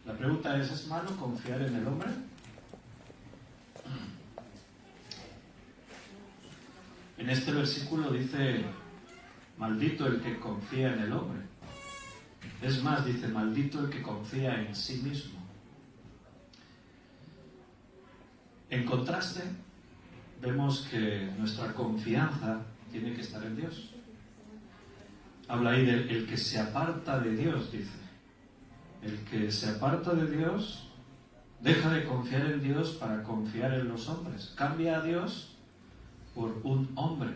La pregunta ¿es malo confiar en el hombre? En este versículo dice, maldito el que confía en el hombre. Es más, dice, maldito el que confía en sí mismo. En contraste, vemos que nuestra confianza tiene que estar en Dios. Habla ahí del el que se aparta de Dios, dice. El que se aparta de Dios deja de confiar en Dios para confiar en los hombres. Cambia a Dios por un hombre.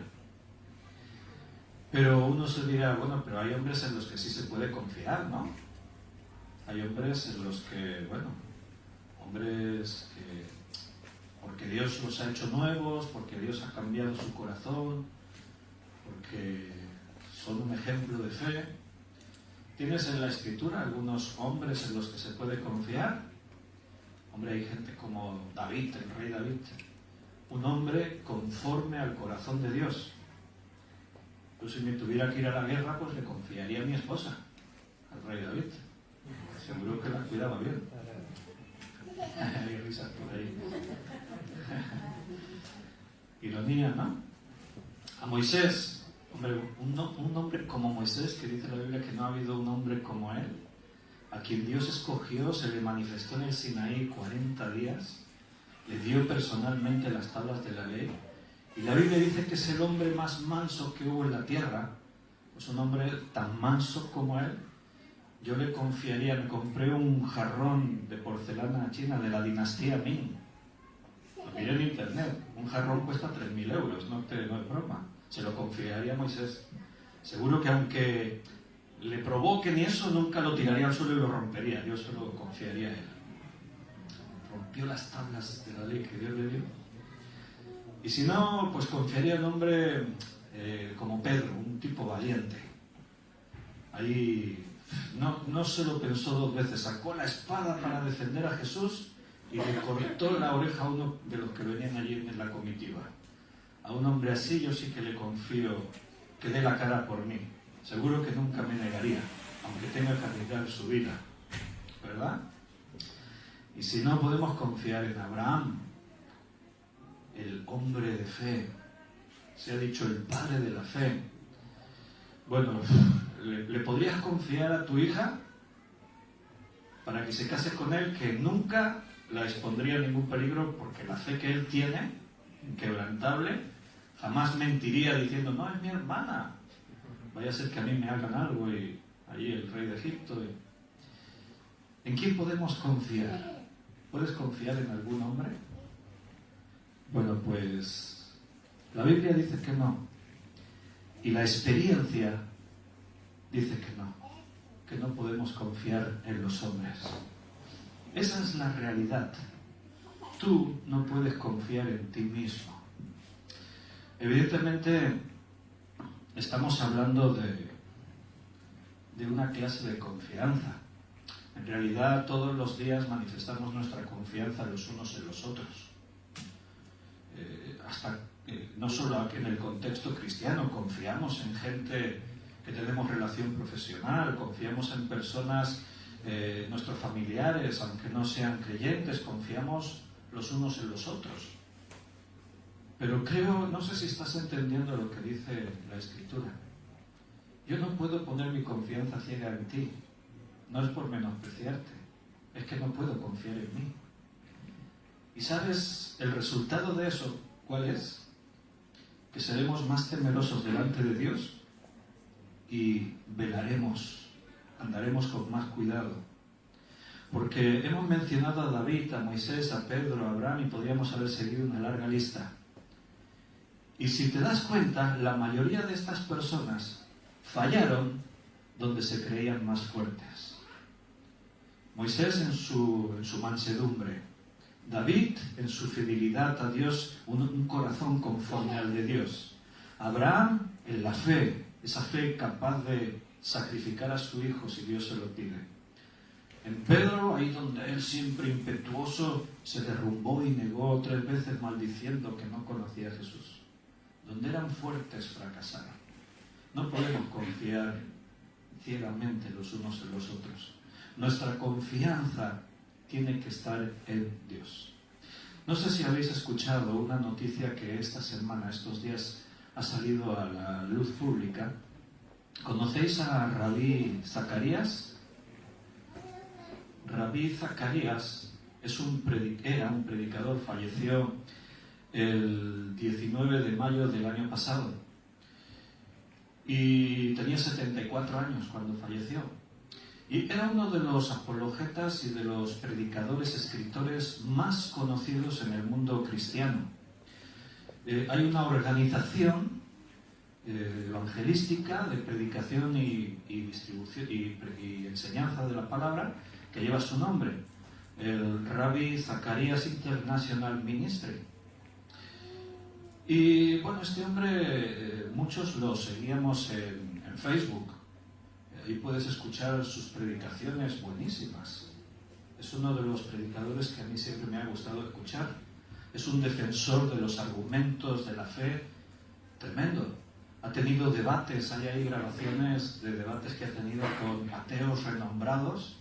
Pero uno se dirá, bueno, pero hay hombres en los que sí se puede confiar, ¿no? Hay hombres en los que, bueno, hombres que, porque Dios los ha hecho nuevos, porque Dios ha cambiado su corazón, porque son un ejemplo de fe. ¿Tienes en la Escritura algunos hombres en los que se puede confiar? Hombre, hay gente como David, el rey David, un hombre conforme al corazón de Dios. Yo si me tuviera que ir a la guerra, pues le confiaría a mi esposa, al rey David. Seguro que la cuidaba bien. Hay risas por ahí. Ironía, ¿no? A Moisés, hombre, un hombre como Moisés, que dice la Biblia que no ha habido un hombre como él, a quien Dios escogió, se le manifestó en el Sinaí 40 días, le dio personalmente las tablas de la ley. Y la Biblia dice que es el hombre más manso que hubo en la tierra. Pues un hombre tan manso como él, yo le confiaría. Me compré un jarrón de porcelana china de la dinastía Ming. Lo miré en internet. Un jarrón cuesta 3.000 euros, no es broma. Se lo confiaría a Moisés. Seguro que aunque le provoquen y eso, nunca lo tiraría al suelo y lo rompería. Yo se lo confiaría a él. Rompió las tablas de la ley que Dios le dio. Y si no, pues confiaría en un hombre como Pedro, un tipo valiente. Ahí no se lo pensó dos veces, sacó la espada para defender a Jesús y le cortó la oreja a uno de los que venían allí en la comitiva. A un hombre así yo sí que le confío que dé la cara por mí. Seguro que nunca me negaría, aunque tenga que arriesgar su vida. ¿Verdad? Y si no, podemos confiar en Abraham, el hombre de fe. Se ha dicho el padre de la fe. Bueno, ¿le podrías confiar a tu hija para que se case con él que nunca la expondría a ningún peligro porque la fe que él tiene, inquebrantable, jamás mentiría diciendo, no, es mi hermana, vaya a ser que a mí me hagan algo y allí el rey de Egipto? ¿En quién podemos confiar? ¿Puedes confiar en algún hombre? Bueno, pues la Biblia dice que no. Y la experiencia dice que no podemos confiar en los hombres. Esa es la realidad. Tú no puedes confiar en ti mismo. Evidentemente, estamos hablando de una clase de confianza. En realidad, todos los días manifestamos nuestra confianza los unos en los otros. No solo en el contexto cristiano, confiamos en gente que tenemos relación profesional, confiamos en personas, nuestros familiares, aunque no sean creyentes, confiamos los unos en los otros. Pero creo, no sé si estás entendiendo lo que dice la Escritura. Yo no puedo poner mi confianza ciega en ti. No es por menospreciarte, es que no puedo confiar en mí. ¿Y sabes el resultado de eso cuál es? Que seremos más temerosos delante de Dios y velaremos, andaremos con más cuidado. Porque hemos mencionado a David, a Moisés, a Pedro, a Abraham y podríamos haber seguido una larga lista. Y si te das cuenta, la mayoría de estas personas fallaron donde se creían más fuertes. Moisés en su mansedumbre, David en su fidelidad a Dios, un corazón conforme al de Dios. Abraham en la fe, esa fe capaz de sacrificar a su hijo si Dios se lo pide. En Pedro, ahí donde él siempre impetuoso se derrumbó y negó 3 veces maldiciendo que no conocía a Jesús. Donde eran fuertes fracasaron. No podemos confiar ciegamente los unos en los otros. Nuestra confianza tiene que estar en Dios. No sé si habéis escuchado una noticia que esta semana, estos días, ha salido a la luz pública. ¿Conocéis a Rabí Zacarías? Rabí Zacarías era un predicador, falleció el 19 de mayo del año pasado y tenía 74 años cuando falleció. Y era uno de los apologetas y de los predicadores, escritores más conocidos en el mundo cristiano. Hay una organización evangelística de predicación y distribución y enseñanza de la palabra que lleva su nombre, el Rabbi Zacarías International Ministry. Y bueno, este hombre muchos lo seguíamos en Facebook. Ahí puedes escuchar sus predicaciones buenísimas. Es uno de los predicadores que a mí siempre me ha gustado escuchar. Es un defensor de los argumentos de la fe tremendo. Ha tenido debates, hay ahí grabaciones de debates que ha tenido con ateos renombrados,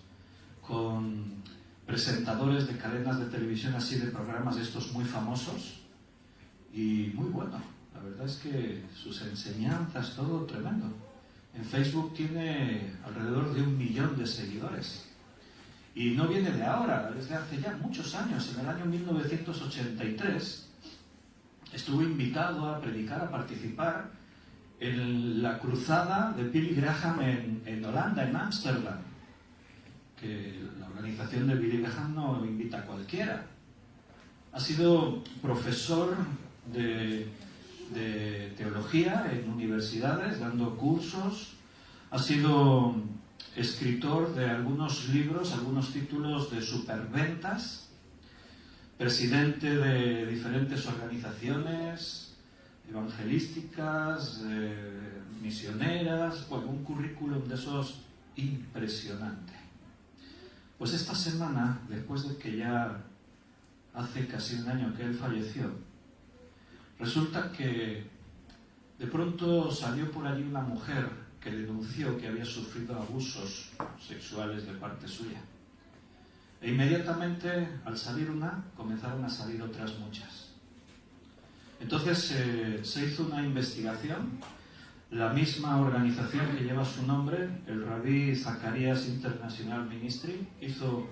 con presentadores de cadenas de televisión así, de programas estos muy famosos, y muy bueno. La verdad es que sus enseñanzas, todo tremendo. En Facebook tiene alrededor de 1 millón de seguidores. Y no viene de ahora, desde hace ya muchos años. En el año 1983 estuvo invitado a predicar, a participar en la cruzada de Billy Graham en Holanda, en Ámsterdam. Que la organización de Billy Graham no invita a cualquiera. Ha sido profesor de teología en universidades, dando cursos. Ha sido escritor de algunos libros, algunos títulos de superventas, presidente de diferentes organizaciones evangelísticas, misioneras, bueno, un currículum de esos impresionante. Pues esta semana, después de que ya hace casi 1 año que él falleció, resulta que de pronto salió por allí una mujer que denunció que había sufrido abusos sexuales de parte suya. E inmediatamente, al salir una, comenzaron a salir otras muchas. Entonces se hizo una investigación. La misma organización que lleva su nombre, el Rabbi Zacarías International Ministry, hizo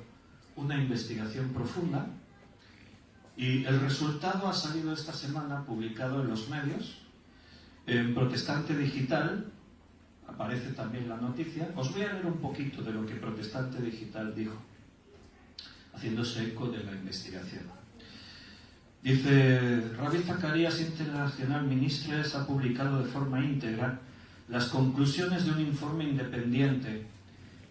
una investigación profunda. Y el resultado ha salido esta semana, publicado en los medios. En Protestante Digital aparece también la noticia. Os voy a leer un poquito de lo que Protestante Digital dijo, haciéndose eco de la investigación. Dice: Rabbi Zacarías International Ministries ha publicado de forma íntegra las conclusiones de un informe independiente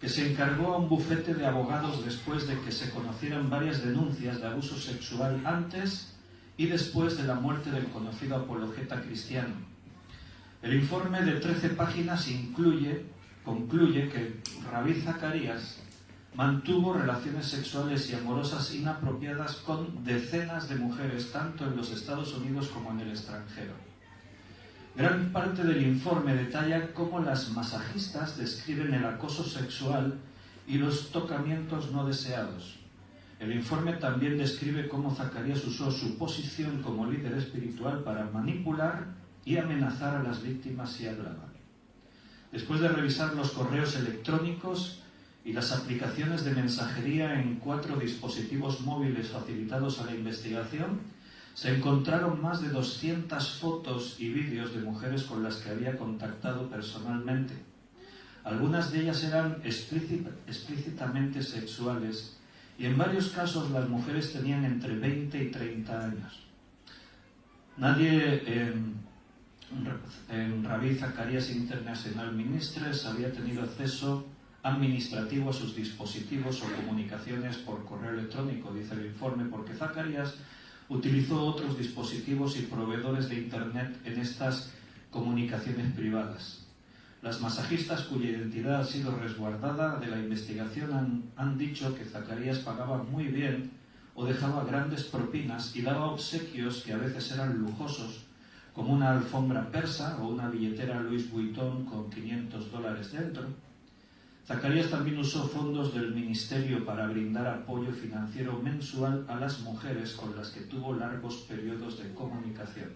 que se encargó a un bufete de abogados después de que se conocieran varias denuncias de abuso sexual antes y después de la muerte del conocido apologeta cristiano. El informe de 13 páginas concluye que Rabbi Zacarías mantuvo relaciones sexuales y amorosas inapropiadas con decenas de mujeres, tanto en los Estados Unidos como en el extranjero. Gran parte del informe detalla cómo las masajistas describen el acoso sexual y los tocamientos no deseados. El informe también describe cómo Zacarías usó su posición como líder espiritual para manipular y amenazar a las víctimas si hablaban. Después de revisar los correos electrónicos y las aplicaciones de mensajería en 4 dispositivos móviles facilitados a la investigación, se encontraron más de 200 fotos y vídeos de mujeres con las que había contactado personalmente. Algunas de ellas eran explícitamente sexuales y en varios casos las mujeres tenían entre 20 y 30 años. Nadie en Rabbi Zacarías International Ministries había tenido acceso administrativo a sus dispositivos o comunicaciones por correo electrónico, dice el informe, porque Zacarías utilizó otros dispositivos y proveedores de Internet en estas comunicaciones privadas. Las masajistas cuya identidad ha sido resguardada de la investigación han dicho que Zacarías pagaba muy bien o dejaba grandes propinas y daba obsequios que a veces eran lujosos, como una alfombra persa o una billetera Louis Vuitton con $500 dentro. Zacarías también usó fondos del ministerio para brindar apoyo financiero mensual a las mujeres con las que tuvo largos periodos de comunicación.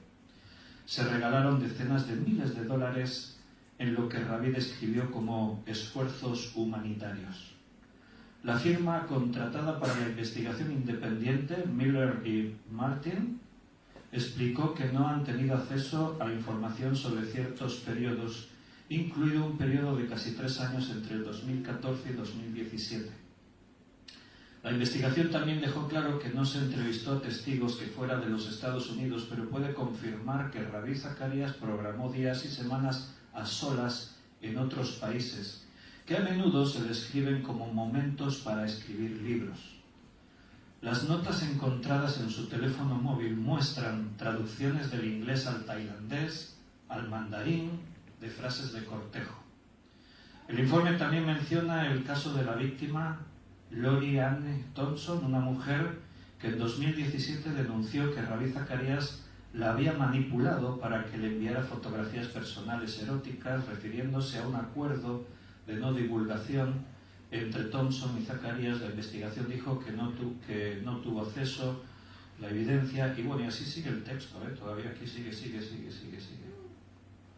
Se regalaron decenas de miles de dólares en lo que Rabí describió como esfuerzos humanitarios. La firma contratada para la investigación independiente, Miller y Martin, explicó que no han tenido acceso a información sobre ciertos periodos, incluido un periodo de casi 3 años entre el 2014 y 2017. La investigación también dejó claro que no se entrevistó a testigos que fuera de los Estados Unidos, pero puede confirmar que Rabí Zacarías programó días y semanas a solas en otros países, que a menudo se describen como momentos para escribir libros. Las notas encontradas en su teléfono móvil muestran traducciones del inglés al tailandés, al mandarín, de frases de cortejo. El informe también menciona el caso de la víctima Lori Anne Thompson, una mujer que en 2017 denunció que Rabí Zacarías la había manipulado para que le enviara fotografías personales eróticas, refiriéndose a un acuerdo de no divulgación entre Thompson y Zacarías. La investigación dijo que no tuvo acceso a la evidencia, y bueno, y así sigue el texto, todavía aquí sigue,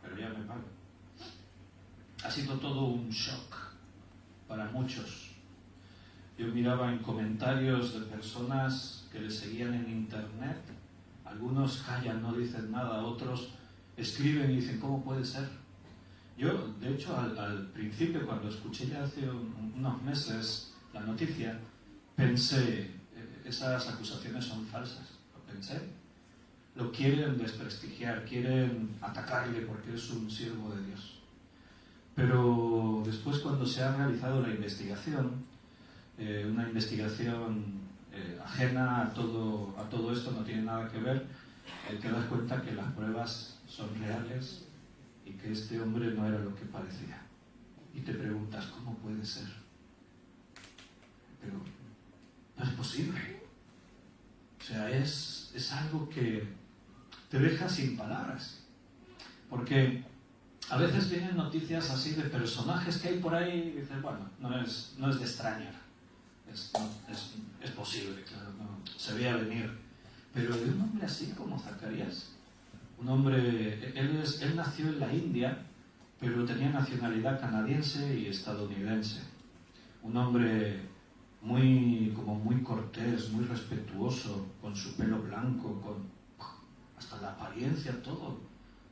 pero ya me paro. Ha sido todo un shock para muchos. Yo miraba en comentarios de personas que le seguían en internet, algunos callan, no dicen nada, otros escriben y dicen, ¿cómo puede ser? Yo, de hecho, al principio, cuando escuché ya hace unos meses la noticia, pensé, esas acusaciones son falsas, lo pensé. Lo quieren desprestigiar, quieren atacarle porque es un siervo de Dios. Pero después, cuando se ha realizado la investigación, una investigación ajena a todo esto, no tiene nada que ver, te das cuenta que las pruebas son reales y que este hombre no era lo que parecía. Y te preguntas, ¿cómo puede ser? Pero no es posible. O sea, es algo que te deja sin palabras. Porque a veces vienen noticias así de personajes que hay por ahí y dices, bueno, no es de extrañar. Es posible, claro, no, se veía venir. Pero de un hombre así como Zacarías, un hombre, él nació en la India, pero tenía nacionalidad canadiense y estadounidense. Un hombre muy cortés, muy respetuoso, con su pelo blanco, con hasta la apariencia, todo,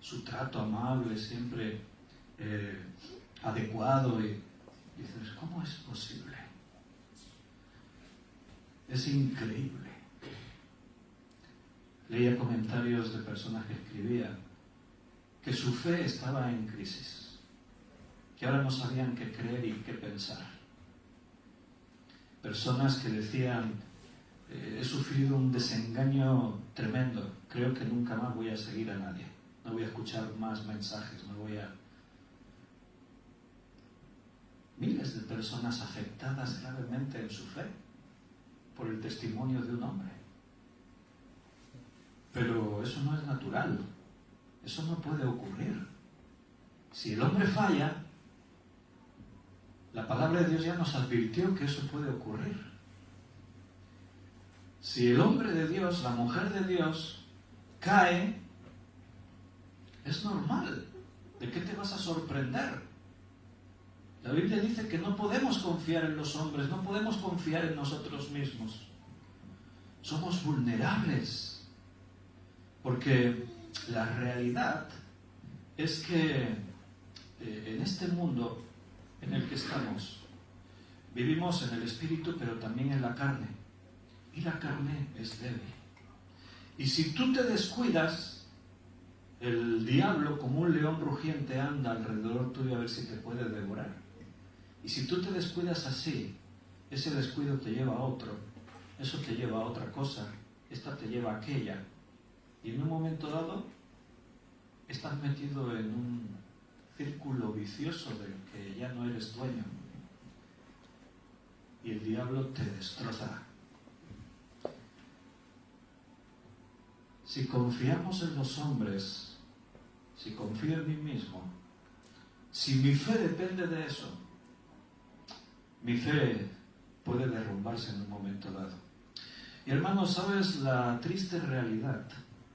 su trato amable, siempre adecuado. Y dices, ¿cómo es posible? Es increíble. Leía comentarios de personas que escribían que su fe estaba en crisis, que ahora no sabían qué creer y qué pensar. Personas que decían, he sufrido un desengaño tremendo, creo que nunca más voy a seguir a nadie, no voy a escuchar más mensajes, Miles de personas afectadas gravemente en su fe por el testimonio de un hombre. Pero eso no es natural, eso no puede ocurrir. Si el hombre falla, la palabra de Dios ya nos advirtió que eso puede ocurrir. Si el hombre de Dios, la mujer de Dios, cae, es normal. ¿De qué te vas a sorprender? La Biblia dice que no podemos confiar en los hombres, no podemos confiar en nosotros mismos. Somos vulnerables. Porque la realidad es que en este mundo en el que estamos, vivimos en el espíritu, pero también en la carne. Y la carne es débil. Y si tú te descuidas, el diablo, como un león rugiente, anda alrededor tuyo a ver si te puede devorar. Y si tú te descuidas así, ese descuido te lleva a otro, eso te lleva a otra cosa, esta te lleva a aquella. Y en un momento dado, estás metido en un círculo vicioso del que ya no eres dueño. Y el diablo te destroza. Si confiamos en los hombres, si confío en mí mismo, si mi fe depende de eso, mi fe puede derrumbarse en un momento dado. Y hermanos, ¿sabes? La triste realidad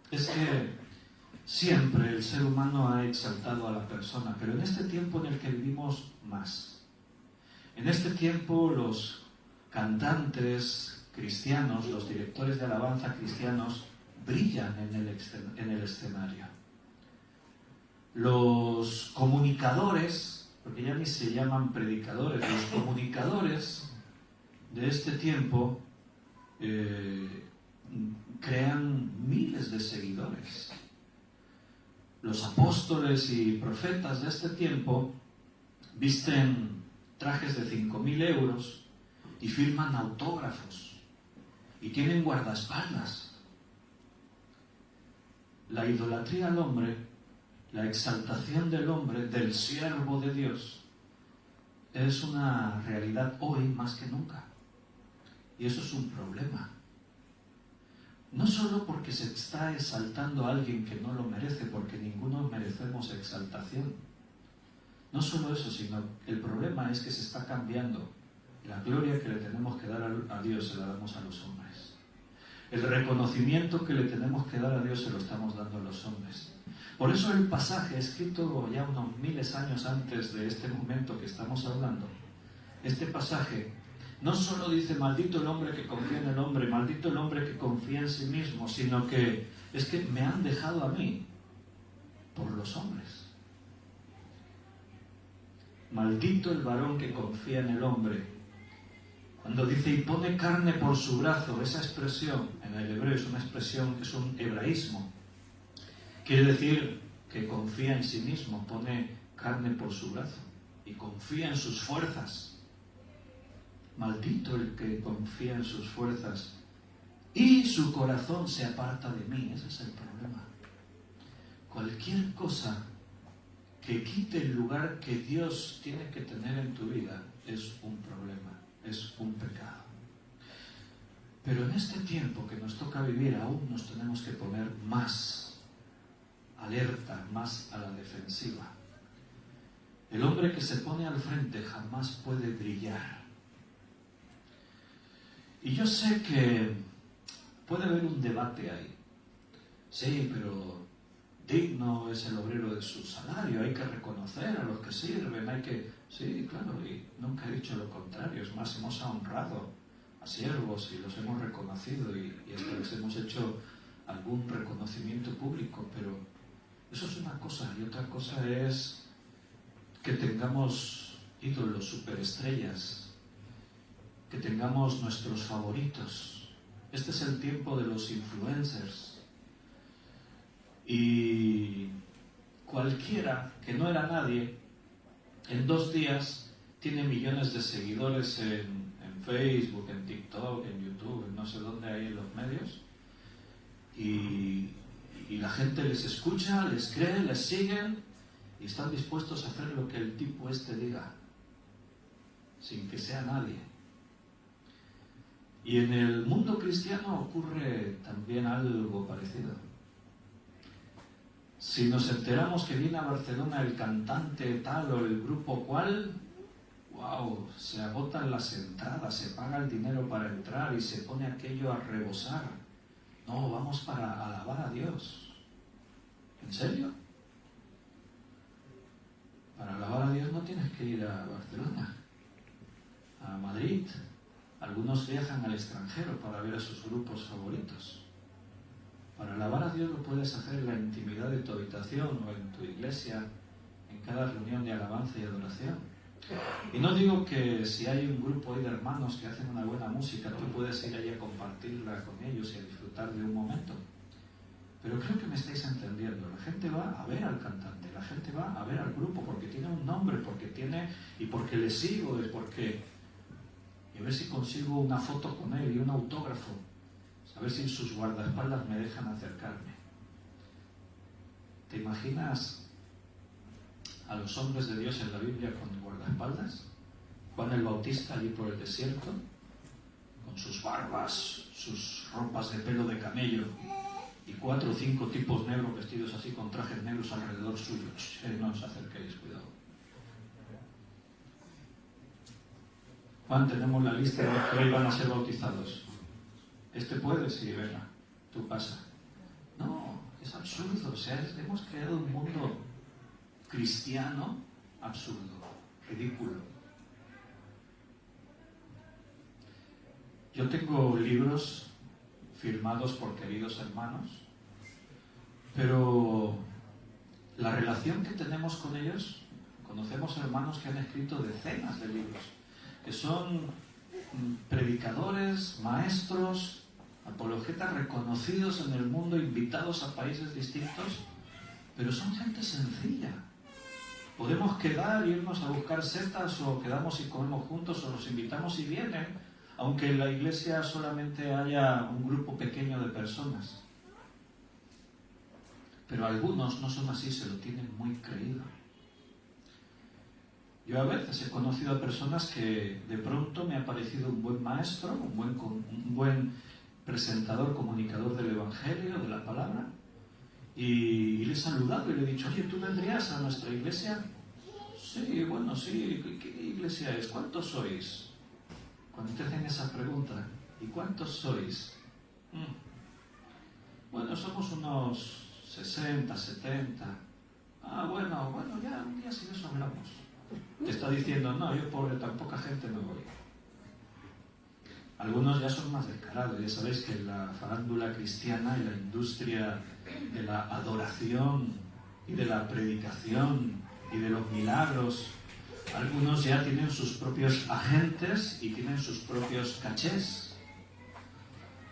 es que siempre el ser humano ha exaltado a la persona, pero en este tiempo en el que vivimos más. En este tiempo los cantantes cristianos, los directores de alabanza cristianos, brillan en el escenario. Los comunicadores, porque ya ni se llaman predicadores, los comunicadores de este tiempo crean miles de seguidores. Los apóstoles y profetas de este tiempo visten trajes de 5.000 euros y firman autógrafos y tienen guardaespaldas. La idolatría al hombre, la exaltación del hombre, del siervo de Dios, es una realidad hoy más que nunca. Y eso es un problema. No solo porque se está exaltando a alguien que no lo merece, porque ninguno merecemos exaltación. No solo eso, sino el problema es que se está cambiando. La gloria que le tenemos que dar a Dios se la damos a los hombres. El reconocimiento que le tenemos que dar a Dios se lo estamos dando a los hombres. Por eso el pasaje, escrito ya unos miles años antes de este momento que estamos hablando, este pasaje no solo dice maldito el hombre que confía en el hombre, maldito el hombre que confía en sí mismo, sino que es que me han dejado a mí por los hombres. Maldito el varón que confía en el hombre. Cuando dice y pone carne por su brazo, esa expresión en el hebreo es una expresión, es un hebraísmo. Quiere decir que confía en sí mismo, pone carne por su brazo y confía en sus fuerzas. Maldito el que confía en sus fuerzas y su corazón se aparta de mí. Ese es el problema. Cualquier cosa que quite el lugar que Dios tiene que tener en tu vida es un problema, es un pecado. Pero en este tiempo que nos toca vivir aún nos tenemos que poner más alerta, más a la defensiva. El hombre que se pone al frente jamás puede brillar. Y yo sé que puede haber un debate ahí. Sí, pero digno es el obrero de su salario, hay que reconocer a los que sirven, hay que... Sí, claro, y nunca he dicho lo contrario, es más, hemos honrado a siervos y los hemos reconocido y hasta les hemos hecho algún reconocimiento público, pero eso es una cosa, y otra cosa es que tengamos ídolos, superestrellas, que tengamos nuestros favoritos. Este es el tiempo de los influencers. Y cualquiera que no era nadie, en 2 días tiene millones de seguidores en Facebook, en TikTok, en YouTube, en no sé dónde hay en los medios. Y la gente les escucha, les cree, les siguen y están dispuestos a hacer lo que el tipo este diga, sin que sea nadie. Y en el mundo cristiano ocurre también algo parecido. Si nos enteramos que viene a Barcelona el cantante tal o el grupo cual, wow, se agotan las entradas, se paga el dinero para entrar y se pone aquello a rebosar. No, vamos para alabar a Dios. ¿En serio? Para alabar a Dios no tienes que ir a Barcelona, a Madrid. Algunos viajan al extranjero para ver a sus grupos favoritos. Para alabar a Dios lo puedes hacer en la intimidad de tu habitación o en tu iglesia, en cada reunión de alabanza y adoración. Y no digo que si hay un grupo ahí de hermanos que hacen una buena música, tú puedes ir allí a compartirla con ellos y a disfrutar de un momento. Pero creo que me estáis entendiendo. La gente va a ver al cantante, la gente va a ver al grupo porque tiene un nombre, porque tiene, y porque le sigo, y porque... Y a ver si consigo una foto con él y un autógrafo. A ver si sus guardaespaldas me dejan acercarme. ¿Te imaginas a los hombres de Dios en la Biblia con guardaespaldas? Juan el Bautista allí por el desierto, con sus barbas, sus ropas de pelo de camello y 4 o 5 tipos negros vestidos así con trajes negros alrededor suyo. No os acerquéis, cuidado. Juan, tenemos la lista de los que hoy van a ser bautizados. Este puede, sí, venga, tú pasa. No, es absurdo. O sea, hemos creado un mundo cristiano absurdo, ridículo. Yo tengo libros firmados por queridos hermanos, pero la relación que tenemos con ellos, conocemos hermanos que han escrito decenas de libros, que son predicadores, maestros, apologetas reconocidos en el mundo, invitados a países distintos, pero son gente sencilla. Podemos quedar, irnos a buscar setas, o quedamos y comemos juntos, o los invitamos y vienen, aunque en la iglesia solamente haya un grupo pequeño de personas. Pero algunos no son así, se lo tienen muy creído. Yo a veces he conocido a personas que de pronto me ha parecido un buen maestro, un buen presentador, comunicador del Evangelio, de la palabra, y le he saludado y le he dicho, oye, ¿tú vendrías a nuestra iglesia? Sí, bueno, sí. ¿Qué iglesia es? ¿Cuántos sois? Cuando te hacen esa pregunta, ¿y cuántos sois? Bueno, somos unos 60, 70. Ah, bueno, ya un día si de eso hablamos. Te está diciendo, no, yo pobre, tan poca gente me voy. Algunos ya son más descarados. Ya sabéis que la farándula cristiana y la industria de la adoración y de la predicación y de los milagros, algunos ya tienen sus propios agentes y tienen sus propios cachés.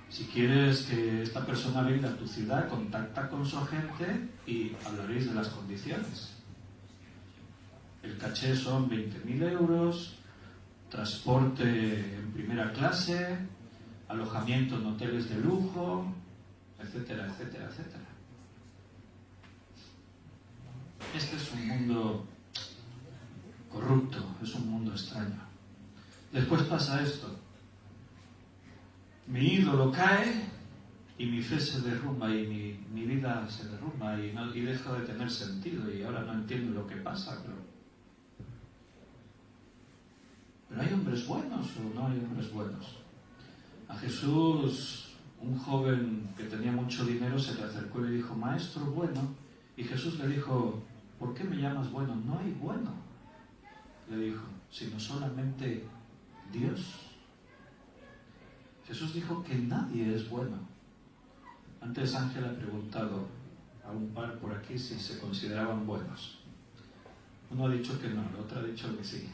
Si quieres que esta persona venga a tu ciudad, contacta con su agente y hablaréis de las condiciones. El caché son 20.000 euros, transporte en primera clase, alojamiento en hoteles de lujo, etcétera, etcétera, etcétera. Este es un mundo corrupto, es un mundo extraño. Después pasa esto. Mi ídolo cae y mi fe se derrumba y mi vida se derrumba y deja de tener sentido y ahora no entiendo lo que pasa, pero ¿hay hombres buenos o no hay hombres buenos? A Jesús, un joven que tenía mucho dinero, se le acercó y le dijo, maestro bueno, y Jesús le dijo, ¿por qué me llamas bueno? No hay bueno, le dijo, sino solamente Dios. Jesús dijo que nadie es bueno. Antes Ángel ha preguntado a un par por aquí si se consideraban buenos. Uno ha dicho que no, el otro ha dicho que sí.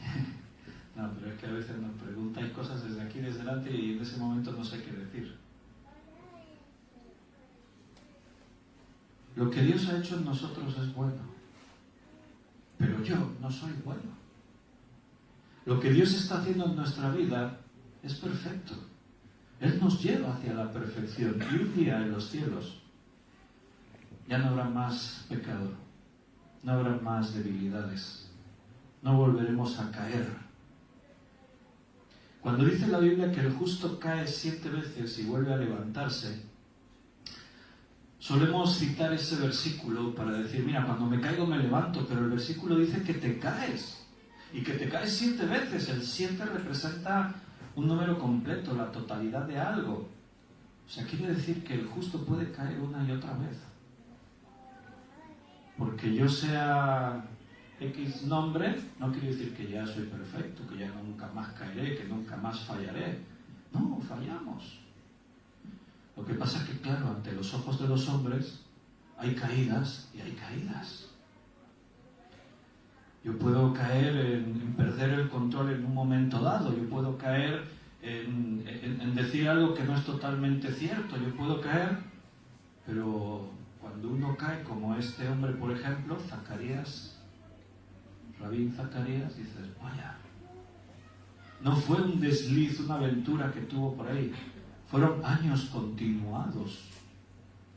No, pero es que a veces nos preguntáis cosas desde aquí, desde delante, y en ese momento no sé qué decir. Lo que Dios ha hecho en nosotros es bueno, pero yo no soy bueno. Lo que Dios está haciendo en nuestra vida es perfecto. Él nos lleva hacia la perfección y un día en los cielos ya no habrá más pecado, no habrá más debilidades, no volveremos a caer. Cuando dice la Biblia que el justo cae 7 veces y vuelve a levantarse, solemos citar ese versículo para decir, mira, cuando me caigo me levanto, pero el versículo dice que te caes, y que te caes 7 veces. El 7 representa un número completo, la totalidad de algo. O sea, quiere decir que el justo puede caer una y otra vez. Porque yo sea X nombre, no quiere decir que ya soy perfecto, que ya nunca más caeré, que nunca más fallaré. No, fallamos. Lo que pasa es que, claro, ante los ojos de los hombres hay caídas y hay caídas. Yo puedo caer en perder el control en un momento dado, yo puedo caer en decir algo que no es totalmente cierto, yo puedo caer, pero cuando uno cae, como este hombre, por ejemplo, Zacarías, Rabín Zacarías, dices, vaya, no fue un desliz, una aventura que tuvo por ahí, fueron años continuados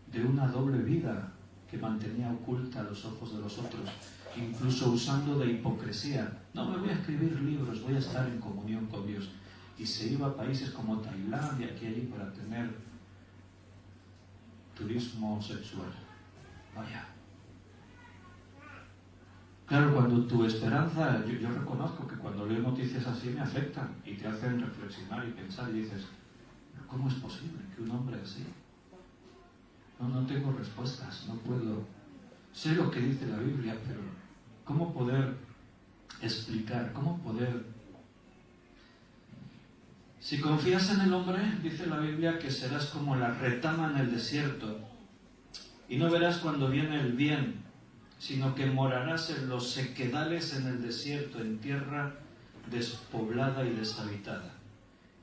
de una doble vida que mantenía oculta a los ojos de los otros, incluso usando de hipocresía. No me voy a escribir libros, voy a estar en comunión con Dios. Y se iba a países como Tailandia, aquí y allí, para tener turismo sexual. Vaya. Claro, cuando tu esperanza, yo reconozco que cuando leo noticias así me afectan y te hacen reflexionar y pensar y dices, ¿cómo es posible que un hombre así? No tengo respuestas, no puedo. Sé lo que dice la Biblia, pero ¿cómo poder explicar? ¿Cómo poder? Si confías en el hombre, dice la Biblia, que serás como la retama en el desierto y no verás cuando viene el bien, sino que morarás en los sequedales en el desierto, en tierra despoblada y deshabitada.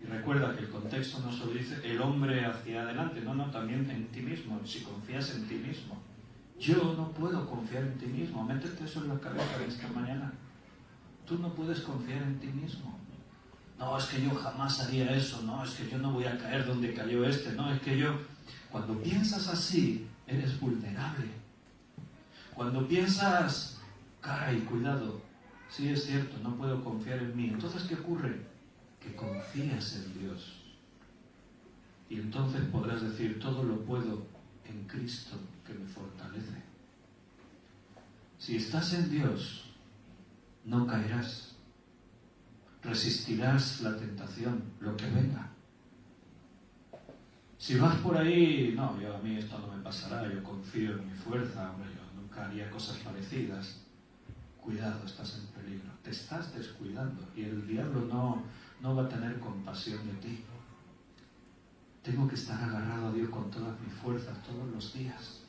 Y recuerda que el contexto no solo dice el hombre hacia adelante, no, también en ti mismo, si confías en ti mismo. Yo no puedo confiar en ti mismo, métete eso en la cabeza de esta mañana. Tú no puedes confiar en ti mismo. No, es que yo jamás haría eso, no, es que yo no voy a caer donde cayó este, no, es que yo... Cuando piensas así, eres vulnerable. Cuando piensas, caray, cuidado, sí es cierto, no puedo confiar en mí. Entonces, ¿qué ocurre? Que confías en Dios. Y entonces podrás decir, todo lo puedo en Cristo que me fortalece. Si estás en Dios, no caerás. Resistirás la tentación, lo que venga. Si vas por ahí, no, a mí esto no me pasará, yo confío en mi fuerza, hombre, yo nunca haría cosas parecidas. Cuidado, estás en peligro, te estás descuidando y el diablo no va a tener compasión de ti. Tengo que estar agarrado a Dios con todas mis fuerzas todos los días.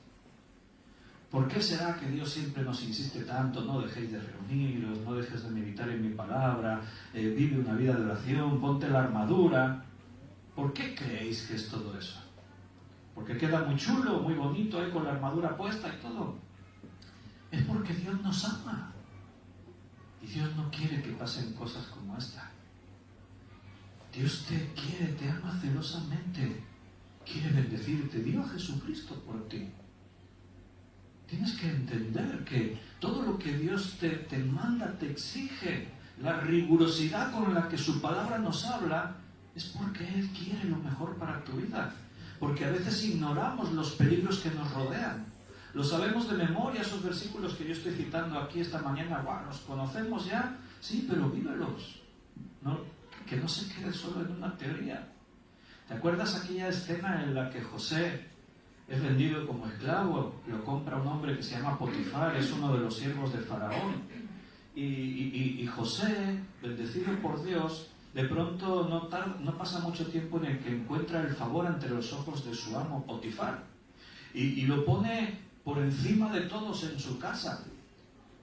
¿Por qué será que Dios siempre nos insiste tanto? No dejéis de reuniros, no dejes de meditar en mi palabra, vive una vida de oración, ponte la armadura. ¿Por qué creéis que es todo eso? ¿Porque queda muy chulo, muy bonito ahí con la armadura puesta y todo? Es porque Dios nos ama. Y Dios no quiere que pasen cosas como esta. Dios te quiere, te ama celosamente. Quiere bendecirte. Dio a Jesucristo por ti. Tienes que entender que todo lo que Dios te manda, te exige, la rigurosidad con la que su palabra nos habla, es porque Él quiere lo mejor para tu vida. Porque a veces ignoramos los peligros que nos rodean. Lo sabemos de memoria, esos versículos que yo estoy citando aquí esta mañana, wow, los conocemos ya, sí, pero vívelos. No, que no se quede solo en una teoría. ¿Te acuerdas aquella escena en la que José es vendido como esclavo? Lo compra un hombre que se llama Potifar, es uno de los siervos de Faraón. Y José, bendecido por Dios, de pronto no pasa mucho tiempo en el que encuentra el favor ante los ojos de su amo Potifar. Y lo pone por encima de todos en su casa.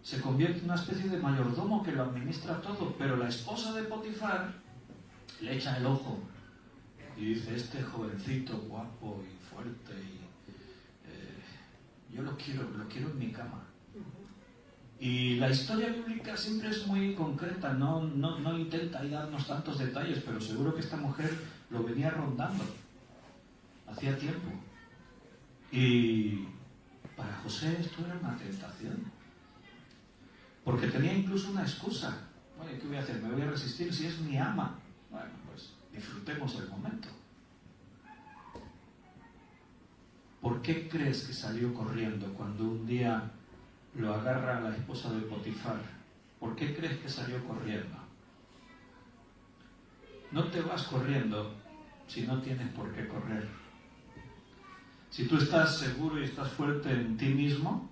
Se convierte en una especie de mayordomo que lo administra todo, pero la esposa de Potifar le echa el ojo y dice, este jovencito guapo y fuerte, yo lo quiero en mi cama. Y la historia bíblica siempre es muy concreta, no intenta ahí darnos tantos detalles, pero seguro que esta mujer lo venía rondando hacía tiempo. Y para José esto era una tentación, porque tenía incluso una excusa. Oye, ¿qué voy a hacer? ¿Me voy a resistir si es mi ama? Bueno, pues disfrutemos el momento. ¿Por qué crees que salió corriendo cuando un día lo agarra la esposa de Potifar? ¿Por qué crees que salió corriendo? No te vas corriendo si no tienes por qué correr. Si tú estás seguro y estás fuerte en ti mismo,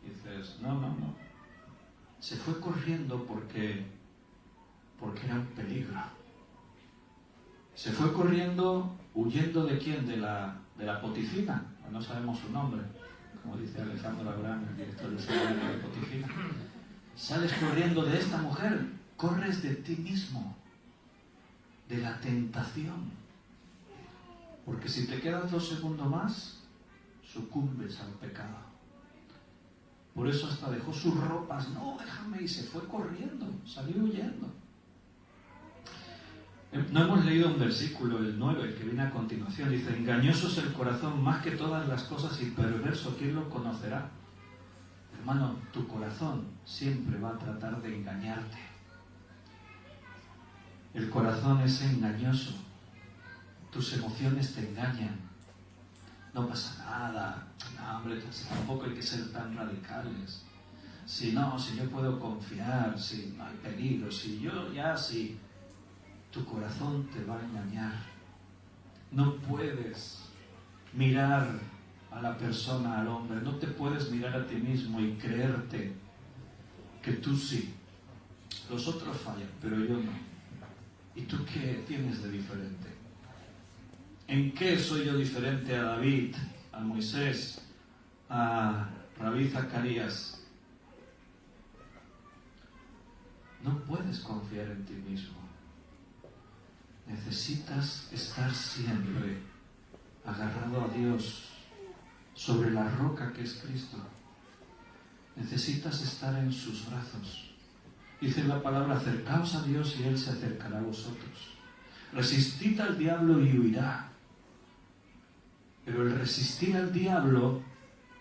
dices, no. Se fue corriendo porque era un peligro. Se fue corriendo, huyendo ¿de quién? De la Potifina. No sabemos su nombre, como dice Alejandro Abraham, el director del seminario de Potifina. Sales corriendo de esta mujer, corres de ti mismo, de la tentación. Porque si te quedas 2 segundos más, sucumbes al pecado. Por eso hasta dejó sus ropas, no, déjame, y se fue corriendo, salió huyendo. No hemos leído un versículo, el 9, el que viene a continuación, dice, engañoso es el corazón más que todas las cosas y perverso, ¿quién lo conocerá? Hermano, tu corazón siempre va a tratar de engañarte. El corazón es engañoso, tus emociones te engañan. no pasa nada, no, hombre, tampoco hay que ser tan radicales. Si no, si yo puedo confiar, si no hay peligro, si tu corazón te va a engañar. No puedes mirar a la persona, al hombre, no te puedes mirar a ti mismo y creerte que tú sí. Los otros fallan, pero yo no. ¿Y tú qué tienes de diferente? ¿En qué soy yo diferente a David, a Moisés, a Rabí Zacarías? No puedes confiar en ti mismo. Necesitas estar siempre agarrado a Dios, sobre la roca que es Cristo. Necesitas estar en sus brazos. Dice la palabra, acercaos a Dios y Él se acercará a vosotros. Resistid al diablo y huirá. Pero el resistir al diablo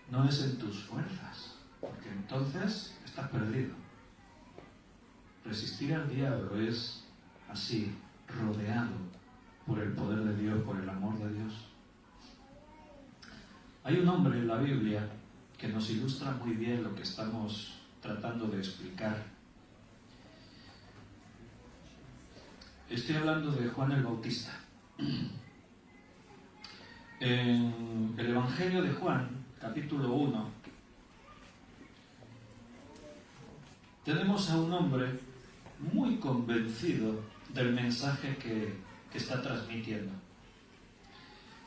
no es en tus fuerzas, porque entonces estás perdido. Resistir al diablo es así, rodeado por el poder de Dios, por el amor de Dios. Hay un hombre en la Biblia que nos ilustra muy bien lo que estamos tratando de explicar. Estoy hablando de Juan el Bautista. En el Evangelio de Juan, capítulo 1, tenemos a un hombre muy convencido del mensaje que está transmitiendo.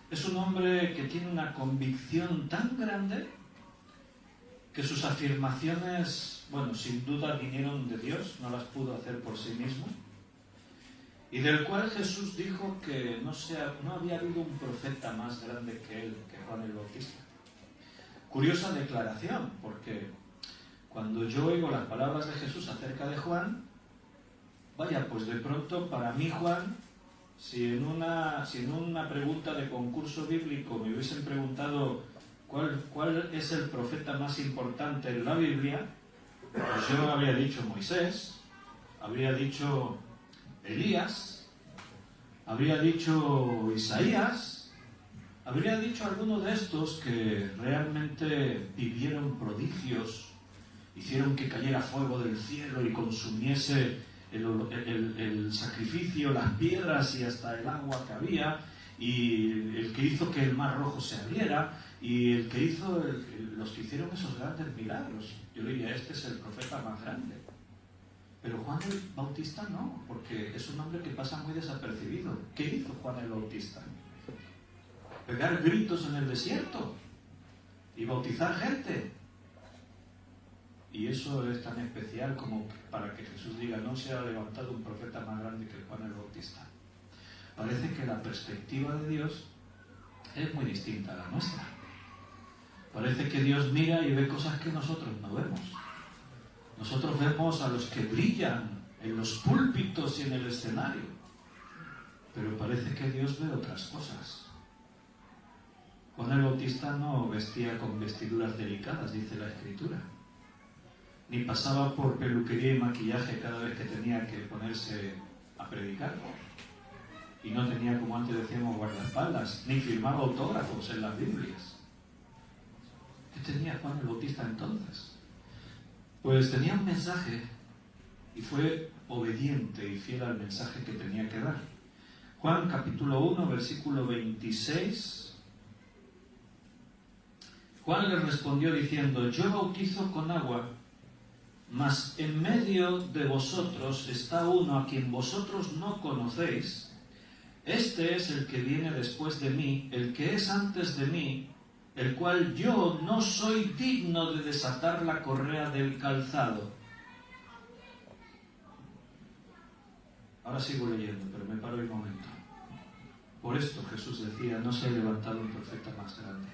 Es un hombre que tiene una convicción tan grande que sus afirmaciones, sin duda vinieron de Dios, no las pudo hacer por sí mismo, y del cual Jesús dijo que no había habido un profeta más grande que él, que Juan el Bautista. Curiosa declaración, porque cuando yo oigo las palabras de Jesús acerca de Juan, pues de pronto para mí Juan, si en una pregunta de concurso bíblico me hubiesen preguntado cuál es el profeta más importante en la Biblia, pues yo habría dicho Moisés, habría dicho Elías, habría dicho Isaías, habría dicho alguno de estos que realmente vivieron prodigios, hicieron que cayera fuego del cielo y consumiese el sacrificio, las piedras y hasta el agua que había, y el que hizo que el mar rojo se abriera, y el que hizo los que hicieron esos grandes milagros. Yo diría, este es el profeta más grande. Pero Juan el Bautista no, porque es un hombre que pasa muy desapercibido. ¿Qué hizo Juan el Bautista? Pegar gritos en el desierto y bautizar gente. Y eso es tan especial como para que Jesús diga, no se ha levantado un profeta más grande que Juan el Bautista. Parece que la perspectiva de Dios es muy distinta a la nuestra. Parece que Dios mira y ve cosas que nosotros no vemos. Nosotros vemos a los que brillan en los púlpitos y en el escenario, pero parece que Dios ve otras cosas. Juan el Bautista no vestía con vestiduras delicadas, dice la Escritura, ni pasaba por peluquería y maquillaje cada vez que tenía que ponerse a predicar, y no tenía, como antes decíamos, guardaespaldas, ni firmaba autógrafos en las Biblias. ¿Qué tenía Juan el Bautista entonces? Pues tenía un mensaje y fue obediente y fiel al mensaje que tenía que dar. Juan capítulo 1, versículo 26. Juan le respondió diciendo, yo bautizo con agua, mas en medio de vosotros está uno a quien vosotros no conocéis. Este es el que viene después de mí, el que es antes de mí, el cual yo no soy digno de desatar la correa del calzado. Ahora sigo leyendo, pero me paro un momento. Por esto Jesús decía, no se ha levantado un profeta más grande.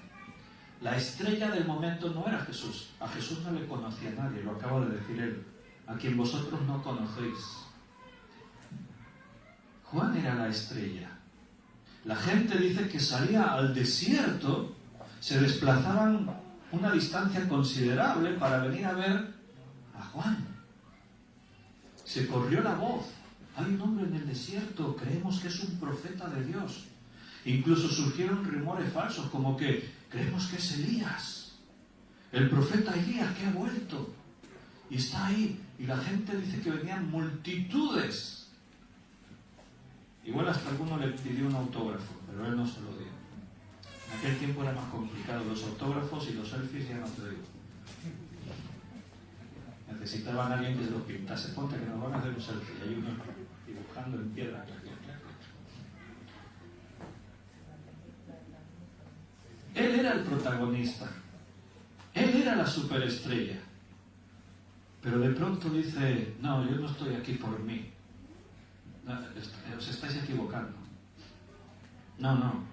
La estrella del momento no era Jesús. A Jesús no le conocía nadie, lo acaba de decir él. A quien vosotros no conocéis. Juan era la estrella. La gente dice que salía al desierto, se desplazaban una distancia considerable para venir a ver a Juan. Se corrió la voz. Hay un hombre en el desierto, creemos que es un profeta de Dios. Incluso surgieron rumores falsos como que creemos que es Elías, el profeta Elías que ha vuelto. Y está ahí. Y la gente dice que venían multitudes. Igual hasta alguno le pidió un autógrafo, pero él no se lo dio. En aquel tiempo era más complicado. Los autógrafos y los selfies ya no te digo. Necesitaban a alguien que se los pintase. Ponte que nos van a hacer un selfie. Hay uno dibujando en piedra. Él era el protagonista. Él era la superestrella. Pero de pronto dice, no, yo no estoy aquí por mí. No, os estáis equivocando. No.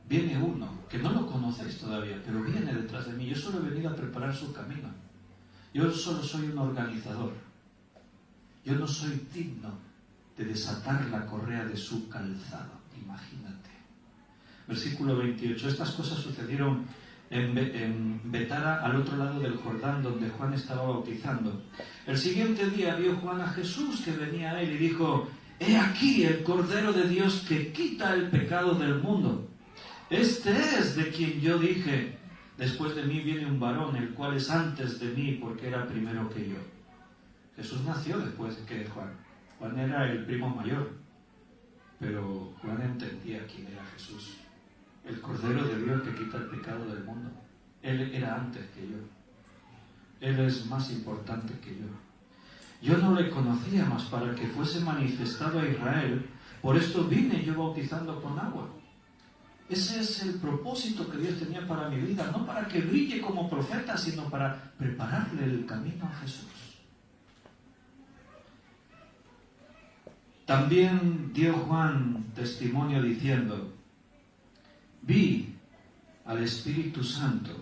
Viene uno, que no lo conocéis todavía, pero viene detrás de mí. Yo solo he venido a preparar su camino. Yo solo soy un organizador. Yo no soy digno de desatar la correa de su calzado. Imagínate. Versículo 28. Estas cosas sucedieron en Betara, al otro lado del Jordán, donde Juan estaba bautizando. El siguiente día vio Juan a Jesús que venía a él y dijo: «He aquí el Cordero de Dios que quita el pecado del mundo. Este es de quien yo dije, después de mí viene un varón, el cual es antes de mí, porque era primero que yo». Jesús nació después que Juan. Juan era el primo mayor, pero Juan entendía quién era Jesús. El Cordero de Dios que quita el pecado del mundo. Él era antes que yo. Él es más importante que yo. Yo no le conocía más para que fuese manifestado a Israel. Por esto vine yo bautizando con agua. Ese es el propósito que Dios tenía para mi vida. No para que brille como profeta, sino para prepararle el camino a Jesús. También dio Juan testimonio diciendo: «Vi al Espíritu Santo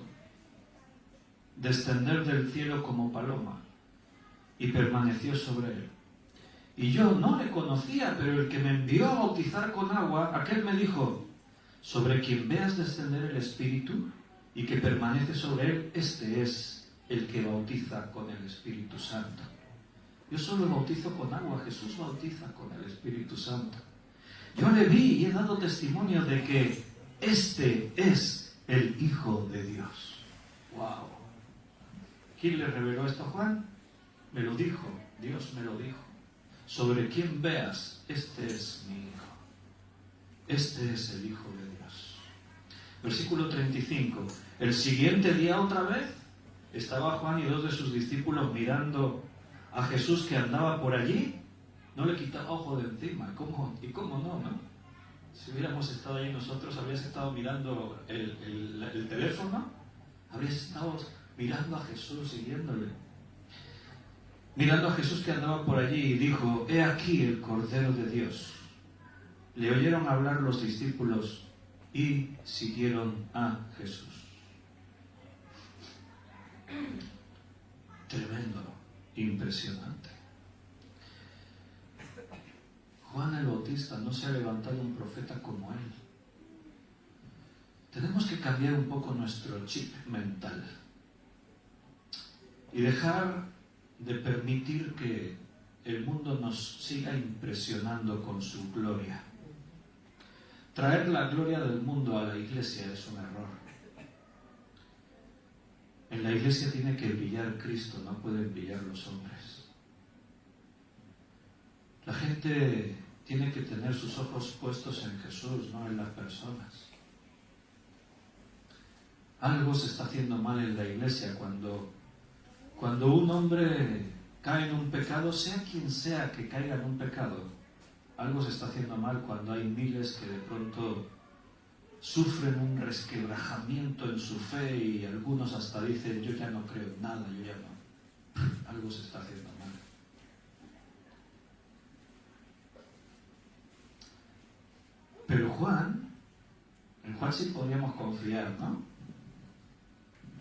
descender del cielo como paloma y permaneció sobre él. Y yo no le conocía, pero el que me envió a bautizar con agua, aquel me dijo: sobre quien veas descender el Espíritu y que permanece sobre él, este es el que bautiza con el Espíritu Santo». Yo solo bautizo con agua, Jesús bautiza con el Espíritu Santo. Yo le vi y he dado testimonio de que este es el Hijo de Dios. ¡Wow! ¿Quién le reveló esto a Juan? Me lo dijo, Dios me lo dijo. Sobre quien veas, este es mi Hijo. Este es el Hijo de Dios. Versículo 35. El siguiente día otra vez estaba Juan y dos de sus discípulos mirando a Jesús que andaba por allí. No le quitaba ojo de encima. ¿Y cómo no? Si hubiéramos estado allí nosotros, habrías estado mirando el teléfono, habrías estado mirando a Jesús, siguiéndole. Mirando a Jesús que andaba por allí y dijo: «He aquí el Cordero de Dios». Le oyeron hablar los discípulos y siguieron a Jesús. Tremendo, impresionante. Juan el Bautista no se ha levantado un profeta como él. Tenemos que cambiar un poco nuestro chip mental y dejar de permitir que el mundo nos siga impresionando con su gloria. Traer la gloria del mundo a la iglesia es un error. En la iglesia tiene que brillar Cristo, no pueden brillar los hombres. La gente tiene que tener sus ojos puestos en Jesús, no en las personas. Algo se está haciendo mal en la iglesia cuando un hombre cae en un pecado, sea quien sea que caiga en un pecado. Algo se está haciendo mal cuando hay miles que de pronto sufren un resquebrajamiento en su fe y algunos hasta dicen: yo ya no creo en nada, yo ya no. Algo se está haciendo mal. Pero en Juan sí podríamos confiar, ¿no?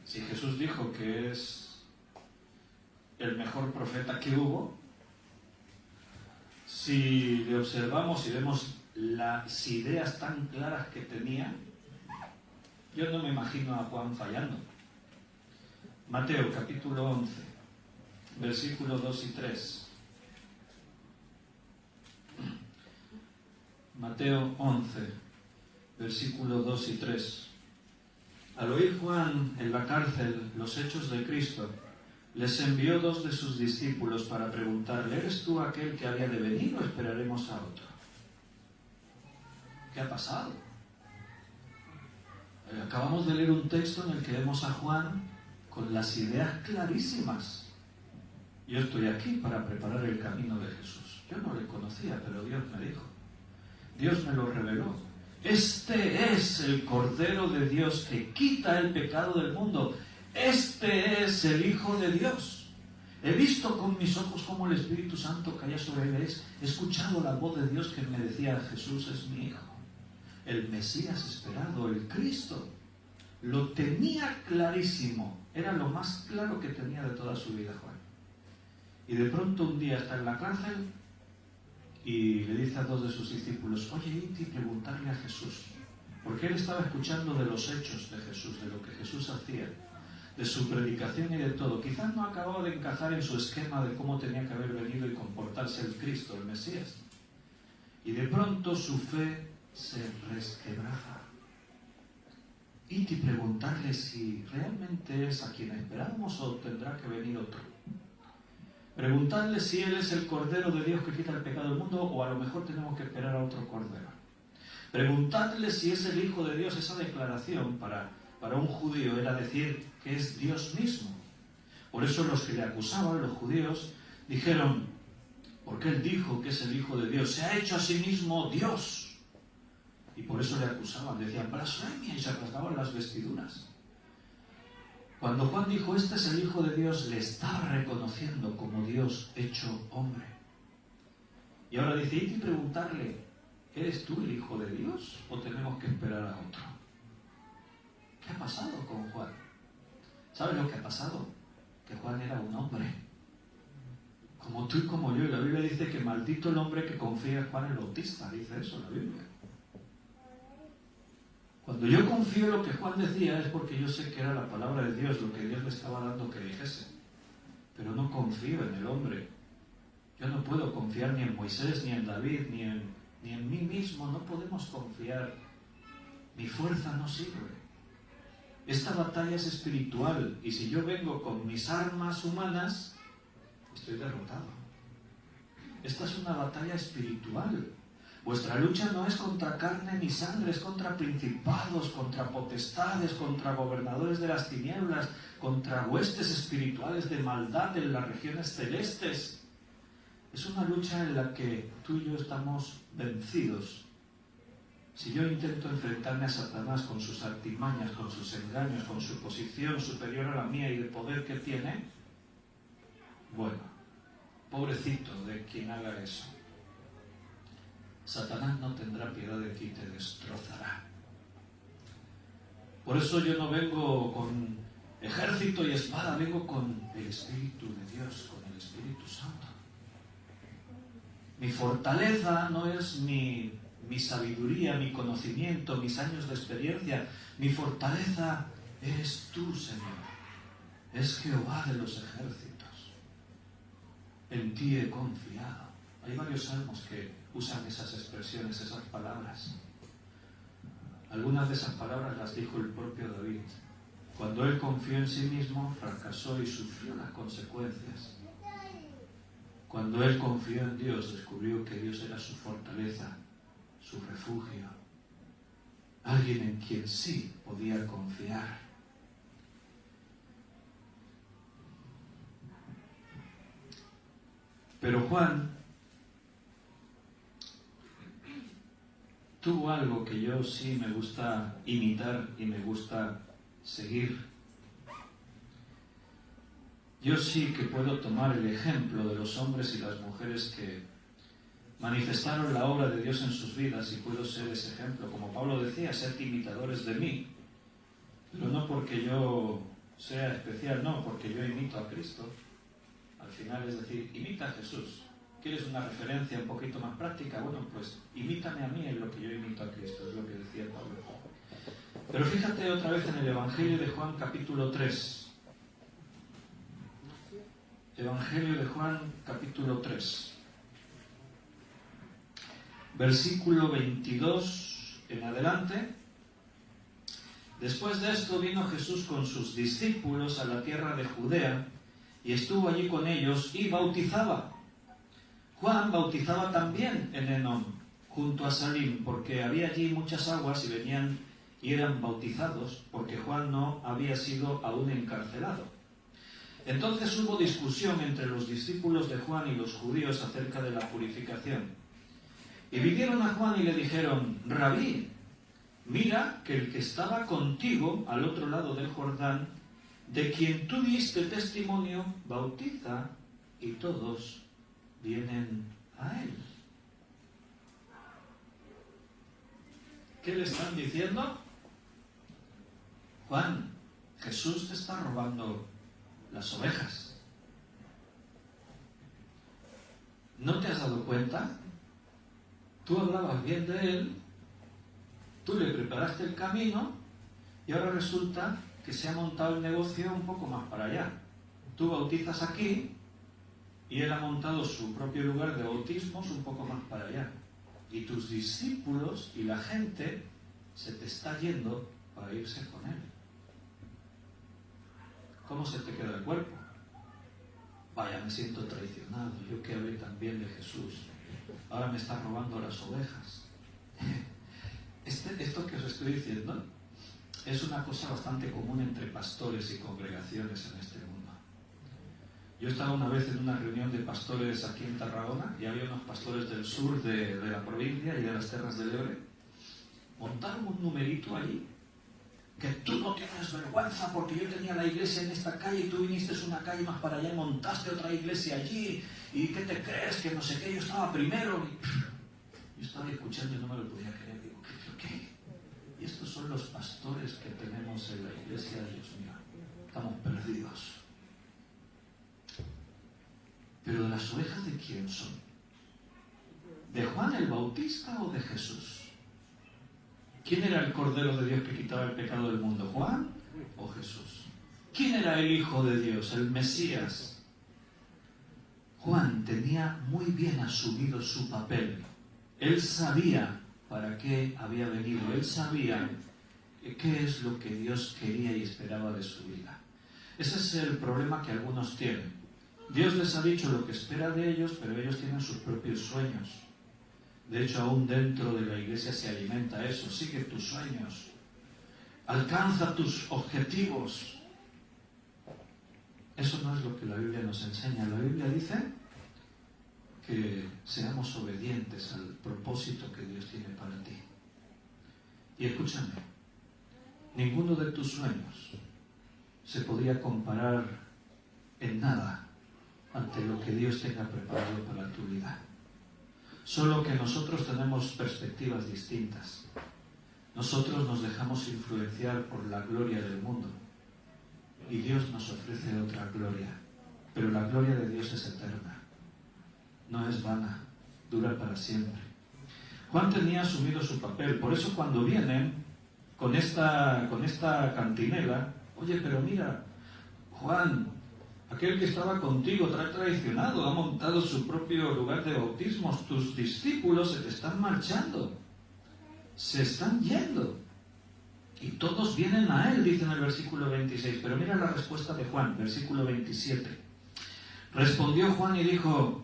Si Jesús dijo que es el mejor profeta que hubo, si le observamos y vemos las ideas tan claras que tenía, yo no me imagino a Juan fallando. Mateo capítulo 11, versículos 2 y 3. Mateo 11, versículos 2 y 3. Al oír Juan en la cárcel los hechos de Cristo, les envió 2 de sus discípulos para preguntarle: ¿eres tú aquel que había de venir o esperaremos a otro? ¿Qué ha pasado? Acabamos de leer un texto en el que vemos a Juan con las ideas clarísimas. Yo estoy aquí para preparar el camino de Jesús. Yo no le conocía, pero Dios me dijo. Dios me lo reveló. Este es el Cordero de Dios que quita el pecado del mundo. Este es el Hijo de Dios. He visto con mis ojos cómo el Espíritu Santo caía sobre él. He escuchado la voz de Dios que me decía: Jesús es mi Hijo, el Mesías esperado, el Cristo. Lo tenía clarísimo. Era lo más claro que tenía de toda su vida Juan. Y de pronto un día está en la cárcel y le dice a 2 de sus discípulos: oye, id y preguntarle a Jesús. Porque él estaba escuchando de los hechos de Jesús, de lo que Jesús hacía, de su predicación y de todo. Quizás no acababa de encajar en su esquema de cómo tenía que haber venido y comportarse el Cristo, el Mesías. Y de pronto su fe se resquebraja. Id y preguntarle si realmente es a quien esperábamos o tendrá que venir otro. Preguntarle si Él es el Cordero de Dios que quita el pecado del mundo, o a lo mejor tenemos que esperar a otro Cordero. Preguntarle si es el Hijo de Dios. Esa declaración para un judío era decir que es Dios mismo. Por eso los que le acusaban, los judíos, dijeron: porque Él dijo que es el Hijo de Dios, se ha hecho a sí mismo Dios. Y por eso le acusaban, decían blasfemia, y se rasgaban las vestiduras. Cuando Juan dijo: este es el Hijo de Dios, le estaba reconociendo como Dios hecho hombre. Y ahora dice: id y preguntarle: ¿eres tú el Hijo de Dios o tenemos que esperar a otro? ¿Qué ha pasado con Juan? ¿Sabes lo que ha pasado? Que Juan era un hombre, como tú y como yo. Y la Biblia dice que maldito el hombre que confía en Juan el Bautista. Dice eso la Biblia. Cuando yo confío en lo que Juan decía es porque yo sé que era la palabra de Dios, lo que Dios le estaba dando que dijese. Pero no confío en el hombre. Yo no puedo confiar ni en Moisés, ni en David, ni en mí mismo. No podemos confiar. Mi fuerza no sirve. Esta batalla es espiritual, y si yo vengo con mis armas humanas, estoy derrotado. Esta es una batalla espiritual. Vuestra lucha no es contra carne ni sangre, es contra principados, contra potestades, contra gobernadores de las tinieblas, contra huestes espirituales de maldad en las regiones celestes. Es una lucha en la que tú y yo estamos vencidos. Si yo intento enfrentarme a Satanás con sus artimañas, con sus engaños, con su posición superior a la mía y de poder que tiene, bueno, pobrecito de quien haga eso. Satanás no tendrá piedad de ti, te destrozará. Por eso yo no vengo con ejército y espada, vengo con el Espíritu de Dios, con el Espíritu Santo. Mi fortaleza no es mi sabiduría, mi conocimiento, mis años de experiencia. Mi fortaleza eres tú, Señor. Es Jehová de los ejércitos. En ti he confiado. Hay varios salmos que usan esas expresiones, esas palabras. Algunas de esas palabras las dijo el propio David. Cuando él confió en sí mismo, fracasó y sufrió las consecuencias. Cuando él confió en Dios, descubrió que Dios era su fortaleza, su refugio, alguien en quien sí podía confiar. Pero Juan tuvo algo que yo sí me gusta imitar y me gusta seguir. Yo sí que puedo tomar el ejemplo de los hombres y las mujeres que manifestaron la obra de Dios en sus vidas, y puedo ser ese ejemplo. Como Pablo decía, sed imitadores de mí, pero no porque yo sea especial, no, porque yo imito a Cristo. Al final es decir, imita a Jesús. ¿Quieres una referencia un poquito más práctica? Bueno, pues imítame a mí en lo que yo imito a Cristo, es lo que decía Pablo. Pero fíjate otra vez en el Evangelio de Juan, capítulo 3. Evangelio de Juan, capítulo 3. Versículo 22 en adelante. Después de esto vino Jesús con sus discípulos a la tierra de Judea y estuvo allí con ellos y bautizaba. Juan bautizaba también en Enón, junto a Salim, porque había allí muchas aguas y venían y eran bautizados, porque Juan no había sido aún encarcelado. Entonces hubo discusión entre los discípulos de Juan y los judíos acerca de la purificación. Y vinieron a Juan y le dijeron: Rabí, mira que el que estaba contigo al otro lado del Jordán, de quien tú diste testimonio, bautiza, y todos vienen a él. ¿Qué le están diciendo? Juan, Jesús te está robando las ovejas. ¿No te has dado cuenta? Tú hablabas bien de él, tú le preparaste el camino y ahora resulta que se ha montado el negocio un poco más para allá. Tú bautizas aquí y él ha montado su propio lugar de bautismos un poco más para allá. Y tus discípulos y la gente se te está yendo para irse con él. ¿Cómo se te queda el cuerpo? Vaya, me siento traicionado. Yo que hablé tan bien de Jesús, ahora me está robando las ovejas. Esto que os estoy diciendo es una cosa bastante común entre pastores y congregaciones en este mundo. Yo estaba una vez en una reunión de pastores aquí en Tarragona y había unos pastores del sur de la provincia y de las Terras de l'Ebre. Montaron un numerito allí, que tú no tienes vergüenza porque yo tenía la iglesia en esta calle y tú viniste una calle más para allá y montaste otra iglesia allí, y ¿qué te crees? Que no sé qué, yo estaba primero. Y yo estaba escuchando y no me lo podía creer. Digo, ¿qué? Y estos son los pastores que tenemos en la iglesia, Dios mío. Estamos perdidos. Pero ¿de las ovejas de quién son? ¿De Juan el Bautista o de Jesús? ¿Quién era el Cordero de Dios que quitaba el pecado del mundo? ¿Juan o Jesús? ¿Quién era el Hijo de Dios, el Mesías? Juan tenía muy bien asumido su papel. Él sabía para qué había venido. Él sabía qué es lo que Dios quería y esperaba de su vida. Ese es el problema que algunos tienen. Dios les ha dicho lo que espera de ellos, pero ellos tienen sus propios sueños. De hecho, aún dentro de la iglesia se alimenta eso. Sigue tus sueños. Alcanza tus objetivos. Eso no es lo que la Biblia nos enseña. La Biblia dice que seamos obedientes al propósito que Dios tiene para ti. Y escúchame, ninguno de tus sueños se podría comparar en nada ante lo que Dios tenga preparado para tu vida. Solo que nosotros tenemos perspectivas distintas. Nosotros nos dejamos influenciar por la gloria del mundo y Dios nos ofrece otra gloria. Pero la gloria de Dios es eterna, no es vana, dura para siempre. Juan tenía asumido su papel, por eso cuando vienen con esta cantinela, oye, pero mira, Juan, aquel que estaba contigo te ha traicionado, ha montado su propio lugar de bautismos, tus discípulos se te están marchando, se están yendo. Y todos vienen a él, dice en el versículo 26. Pero mira la respuesta de Juan, versículo 27. Respondió Juan y dijo: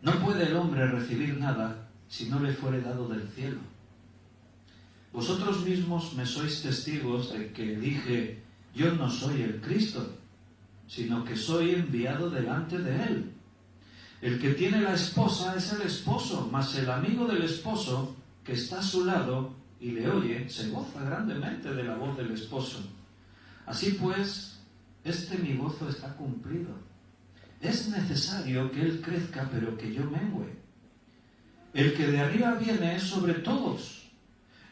no puede el hombre recibir nada si no le fuere dado del cielo. Vosotros mismos me sois testigos de que dije: yo no soy el Cristo, sino que soy enviado delante de él. El que tiene la esposa es el esposo, mas el amigo del esposo que está a su lado y le oye, se goza grandemente de la voz del esposo. Así pues, mi gozo está cumplido. Es necesario que él crezca, pero que yo mengüe. El que de arriba viene es sobre todos.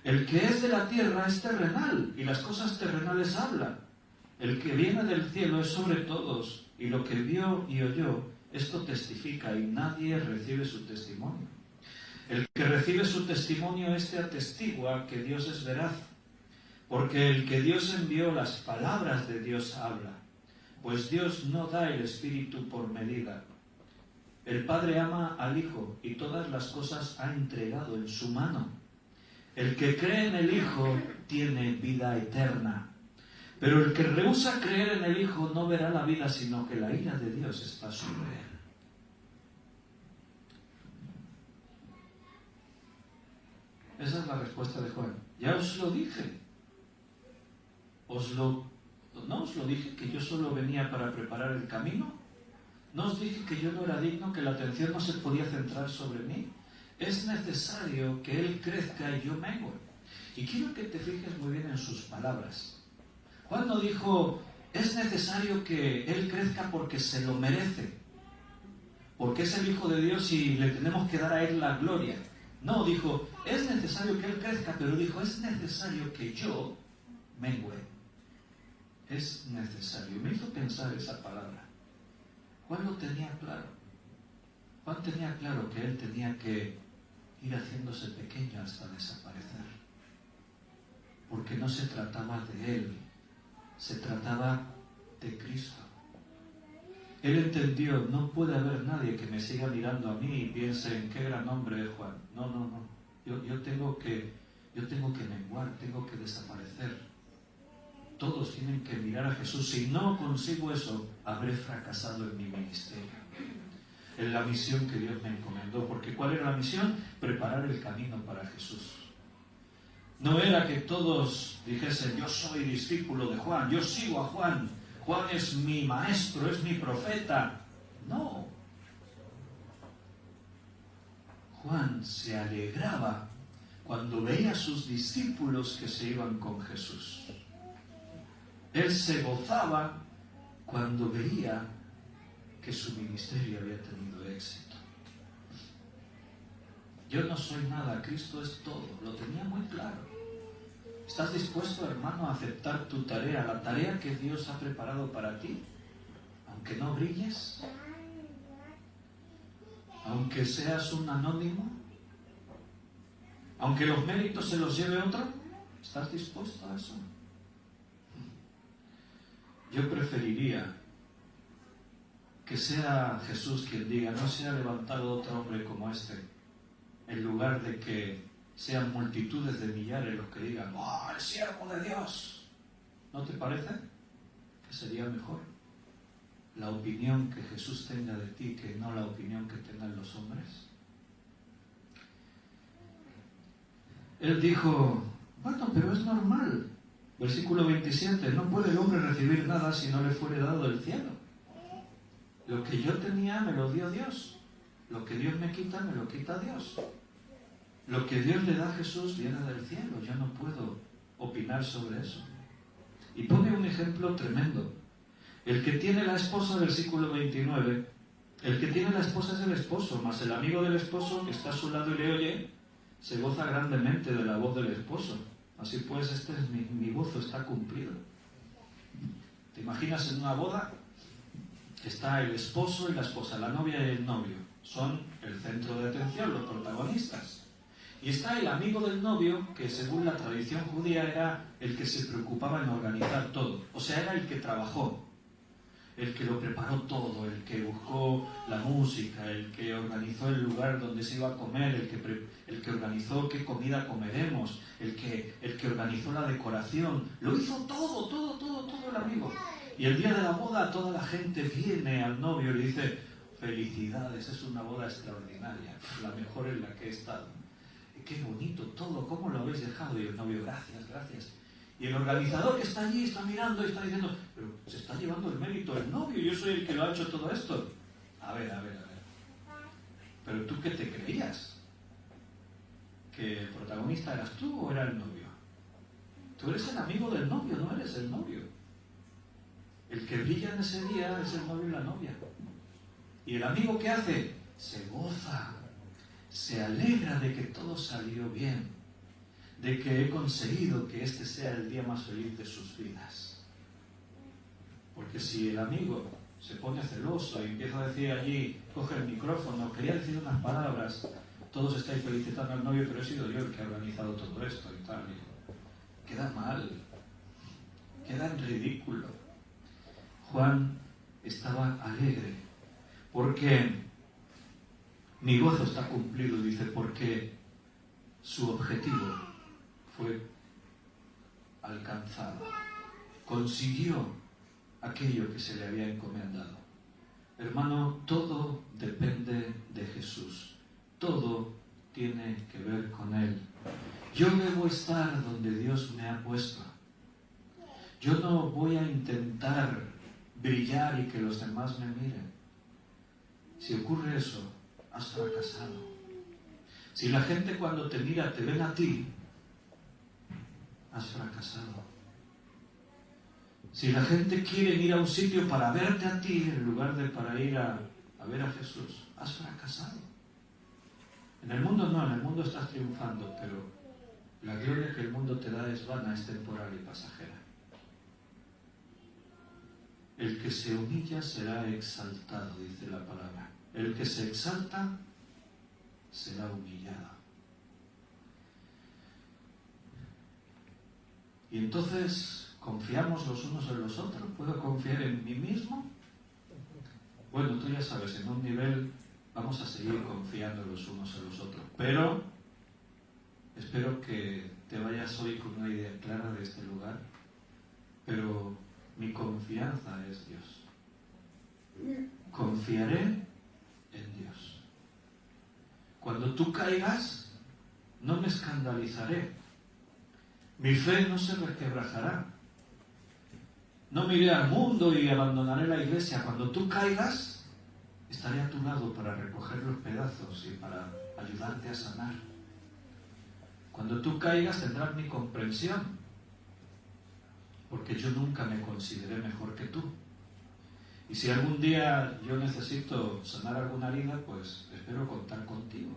El que es de la tierra es terrenal, y las cosas terrenales habla. El que viene del cielo es sobre todos, y lo que vio y oyó, esto testifica, y nadie recibe su testimonio. El que recibe su testimonio, atestigua que Dios es veraz, porque el que Dios envió, las palabras de Dios habla, pues Dios no da el Espíritu por medida. El Padre ama al Hijo y todas las cosas ha entregado en su mano. El que cree en el Hijo tiene vida eterna. Pero el que rehúsa creer en el Hijo no verá la vida, sino que la ira de Dios está sobre él. Esa es la respuesta de Juan. Ya os lo dije. ¿No os lo dije que yo solo venía para preparar el camino? ¿No os dije que yo no era digno, que la atención no se podía centrar sobre mí? Es necesario que Él crezca y yo mengue. Y quiero que te fijes muy bien en sus palabras. Juan no dijo, es necesario que Él crezca porque se lo merece, porque es el Hijo de Dios y le tenemos que dar a Él la gloria. No, dijo, es necesario que Él crezca, pero dijo, es necesario que yo mengue. Es necesario. Me hizo pensar esa palabra. Juan lo tenía claro. Juan tenía claro que Él tenía que ir haciéndose pequeño hasta desaparecer. Porque no se trataba de Él, se trataba de Cristo. Él entendió, no puede haber nadie que me siga mirando a mí y piense en qué gran hombre es Juan. No. Yo tengo que menguar, tengo que desaparecer. Todos tienen que mirar a Jesús. Si no consigo eso, habré fracasado en mi ministerio, en la misión que Dios me encomendó. Porque ¿cuál era la misión? Preparar el camino para Jesús. No era que todos dijesen, yo soy discípulo de Juan, yo sigo a Juan, Juan es mi maestro, es mi profeta. No. Juan se alegraba cuando veía a sus discípulos que se iban con Jesús. Él se gozaba cuando veía que su ministerio había tenido éxito. Yo no soy nada, Cristo es todo. Lo tenía muy claro. ¿Estás dispuesto, hermano, a aceptar tu tarea, la tarea que Dios ha preparado para ti? Aunque no brilles, aunque seas un anónimo, aunque los méritos se los lleve otro, ¿estás dispuesto a eso? Yo preferiría que sea Jesús quien diga, no se ha levantado otro hombre como este, en lugar de que sean multitudes de millares los que digan, ¡oh, el siervo de Dios! ¿No te parece que sería mejor la opinión que Jesús tenga de ti que no la opinión que tengan los hombres? Él dijo, bueno, pero es normal. Versículo 27, no puede el hombre recibir nada si no le fuere dado del cielo. Lo que yo tenía me lo dio Dios. Lo que Dios me quita, me lo quita Dios. Lo que Dios le da a Jesús viene del cielo. Yo no puedo opinar sobre eso. Y pone un ejemplo tremendo. El que tiene la esposa, versículo 29, el que tiene la esposa es el esposo, mas el amigo del esposo que está a su lado y le oye, se goza grandemente de la voz del esposo. Así pues, este es mi gozo está cumplido. ¿Te imaginas en una boda? Está el esposo y la esposa, la novia y el novio. Son el centro de atención, los protagonistas. Y está el amigo del novio, que según la tradición judía era el que se preocupaba en organizar todo. O sea, era el que trabajó, el que lo preparó todo, el que buscó la música, el que organizó el lugar donde se iba a comer, el que organizó qué comida comeremos, el que organizó la decoración. Lo hizo todo el amigo. Y el día de la boda toda la gente viene al novio y le dice, felicidades, es una boda extraordinaria, la mejor en la que he estado. Qué bonito todo, ¿cómo lo habéis dejado? Y el novio, gracias. Y el organizador que está allí está mirando y está diciendo, pero se está llevando el mérito el novio, yo soy el que lo ha hecho todo esto. A ver. ¿Pero tú qué te creías? ¿Que el protagonista eras tú o era el novio? Tú eres el amigo del novio, no eres el novio. El que brilla en ese día es el novio y la novia. ¿Y el amigo qué hace? Se goza, se alegra de que todo salió bien, de que he conseguido que este sea el día más feliz de sus vidas. Porque si el amigo se pone celoso y empieza a decir allí, coge el micrófono, quería decir unas palabras, todos estáis felicitando al novio, pero he sido yo el que ha organizado todo esto y tal. Y queda mal, queda en ridículo. Juan estaba alegre porque mi gozo está cumplido, dice, porque su objetivo fue alcanzado, consiguió aquello que se le había encomendado. Hermano, todo depende de Jesús, todo tiene que ver con Él. Yo debo estar donde Dios me ha puesto. Yo no voy a intentar brillar y que los demás me miren. Si ocurre eso, has fracasado. Si la gente cuando te mira te ven a ti, has fracasado. Si la gente quiere ir a un sitio para verte a ti en lugar de para ir a ver a Jesús, has fracasado. En el mundo no, en el mundo estás triunfando, pero la gloria que el mundo te da es vana, es temporal y pasajera. El que se humilla será exaltado, dice la palabra. El que se exalta será humillado. Y entonces, ¿confiamos los unos en los otros? ¿Puedo confiar en mí mismo? Bueno, tú ya sabes, en un nivel vamos a seguir confiando los unos en los otros. Pero espero que te vayas hoy con una idea clara de este lugar. Pero mi confianza es Dios. Confiaré en Dios. Cuando tú caigas, no me escandalizaré. Mi fe no se resquebrajará. No me iré al mundo y abandonaré la iglesia. Cuando tú caigas, estaré a tu lado para recoger los pedazos y para ayudarte a sanar. Cuando tú caigas tendrás mi comprensión, porque yo nunca me consideré mejor que tú. Y si algún día yo necesito sanar alguna herida, pues espero contar contigo.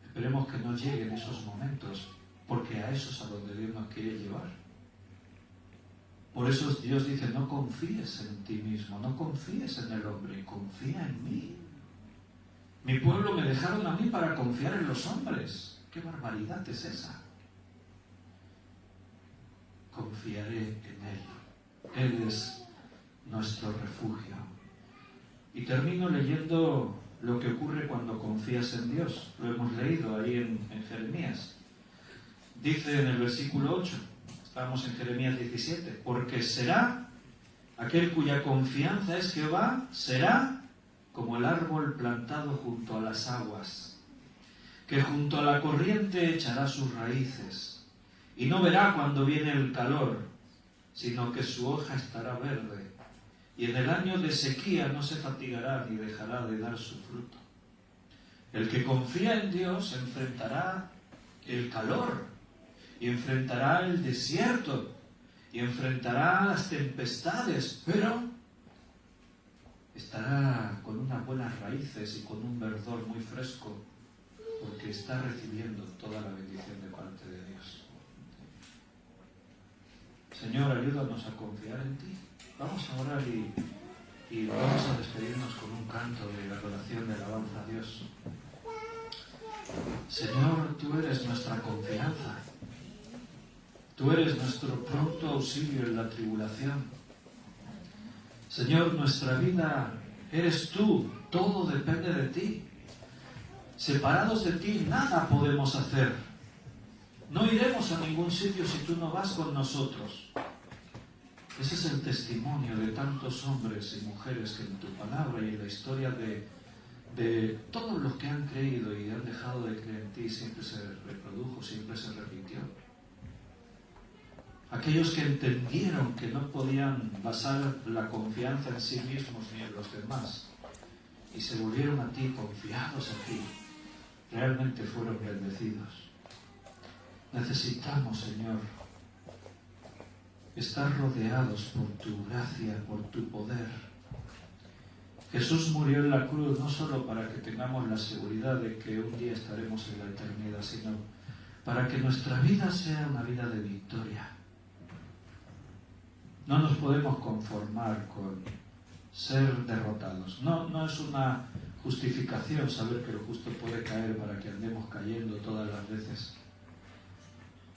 Esperemos que no lleguen esos momentos, porque a eso es a donde Dios nos quiere llevar. Por eso Dios dice, no confíes en ti mismo, no confíes en el hombre, confía en mí. Mi pueblo me dejaron a mí para confiar en los hombres. ¿Qué barbaridad es esa? Confiaré en Él. Él es nuestro refugio. Y termino leyendo lo que ocurre cuando confías en Dios. Lo hemos leído ahí en Jeremías. Dice en el versículo 8, estamos en Jeremías 17, porque será aquel cuya confianza es Jehová, será como el árbol plantado junto a las aguas, que junto a la corriente echará sus raíces, y no verá cuando viene el calor, sino que su hoja estará verde, y en el año de sequía no se fatigará ni dejará de dar su fruto. El que confía en Dios enfrentará el calor, y enfrentará el desierto, y enfrentará las tempestades, pero estará con unas buenas raíces y con un verdor muy fresco, porque está recibiendo toda la bendición de parte de Dios. Señor, ayúdanos a confiar en ti. Vamos a orar y vamos a despedirnos con un canto de adoración, de alabanza a Dios. Señor, tú eres nuestra confianza. Tú eres nuestro pronto auxilio en la tribulación. Señor, nuestra vida eres tú, todo depende de ti. Separados de ti nada podemos hacer. No iremos a ningún sitio si tú no vas con nosotros. Ese es el testimonio de tantos hombres y mujeres que en tu palabra y en la historia de todos los que han creído y han dejado de creer en ti siempre se reprodujo, siempre se repitió. Aquellos que entendieron que no podían basar la confianza en sí mismos ni en los demás y se volvieron a ti, confiados en ti, realmente fueron bendecidos. Necesitamos, Señor, estar rodeados por tu gracia, por tu poder. Jesús murió en la cruz no solo para que tengamos la seguridad de que un día estaremos en la eternidad, sino para que nuestra vida sea una vida de victoria. No nos podemos conformar con ser derrotados. No es una justificación saber que el justo puede caer para que andemos cayendo todas las veces.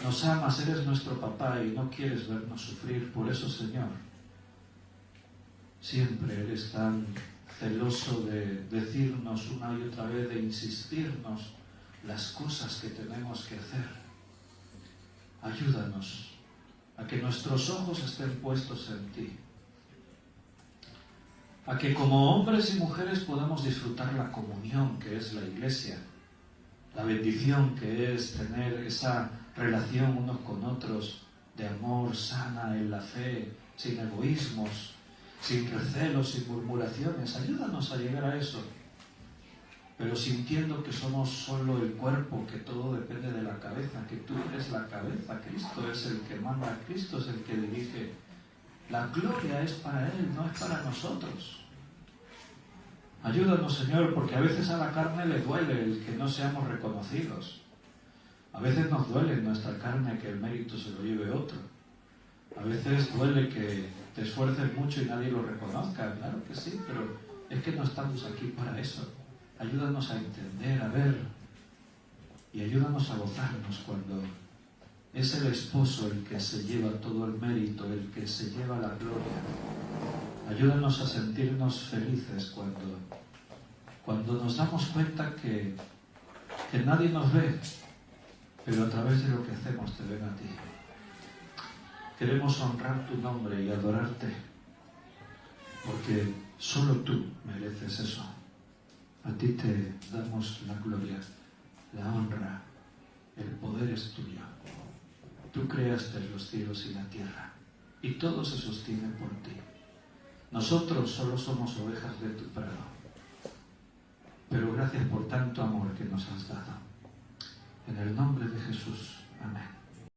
Nos amas, eres nuestro papá y no quieres vernos sufrir. Por eso, Señor, siempre eres tan celoso de decirnos una y otra vez, de insistirnos las cosas que tenemos que hacer. Ayúdanos a que nuestros ojos estén puestos en ti, a que como hombres y mujeres podamos disfrutar la comunión que es la Iglesia, la bendición que es tener esa relación unos con otros de amor sana en la fe, sin egoísmos, sin recelos, sin murmuraciones. Ayúdanos a llegar a eso, pero sintiendo que somos solo el cuerpo, que todo depende de la cabeza, que tú eres la cabeza, Cristo es el que manda, Cristo es el que dirige. La gloria es para Él, no es para nosotros. Ayúdanos, Señor, porque a veces a la carne le duele el que no seamos reconocidos. A veces nos duele en nuestra carne que el mérito se lo lleve otro. A veces duele que te esfuerces mucho y nadie lo reconozca. Claro que sí, pero es que no estamos aquí para eso. Ayúdanos a entender, a ver, y ayúdanos a gozarnos cuando es el esposo el que se lleva todo el mérito, el que se lleva la gloria. Ayúdanos a sentirnos felices cuando nos damos cuenta que nadie nos ve, pero a través de lo que hacemos te ven a ti. Queremos honrar tu nombre y adorarte, porque solo tú mereces eso. A ti te damos la gloria, la honra, el poder es tuyo. Tú creaste los cielos y la tierra, y todo se sostiene por ti. Nosotros solo somos ovejas de tu prado, pero gracias por tanto amor que nos has dado. En el nombre de Jesús. Amén.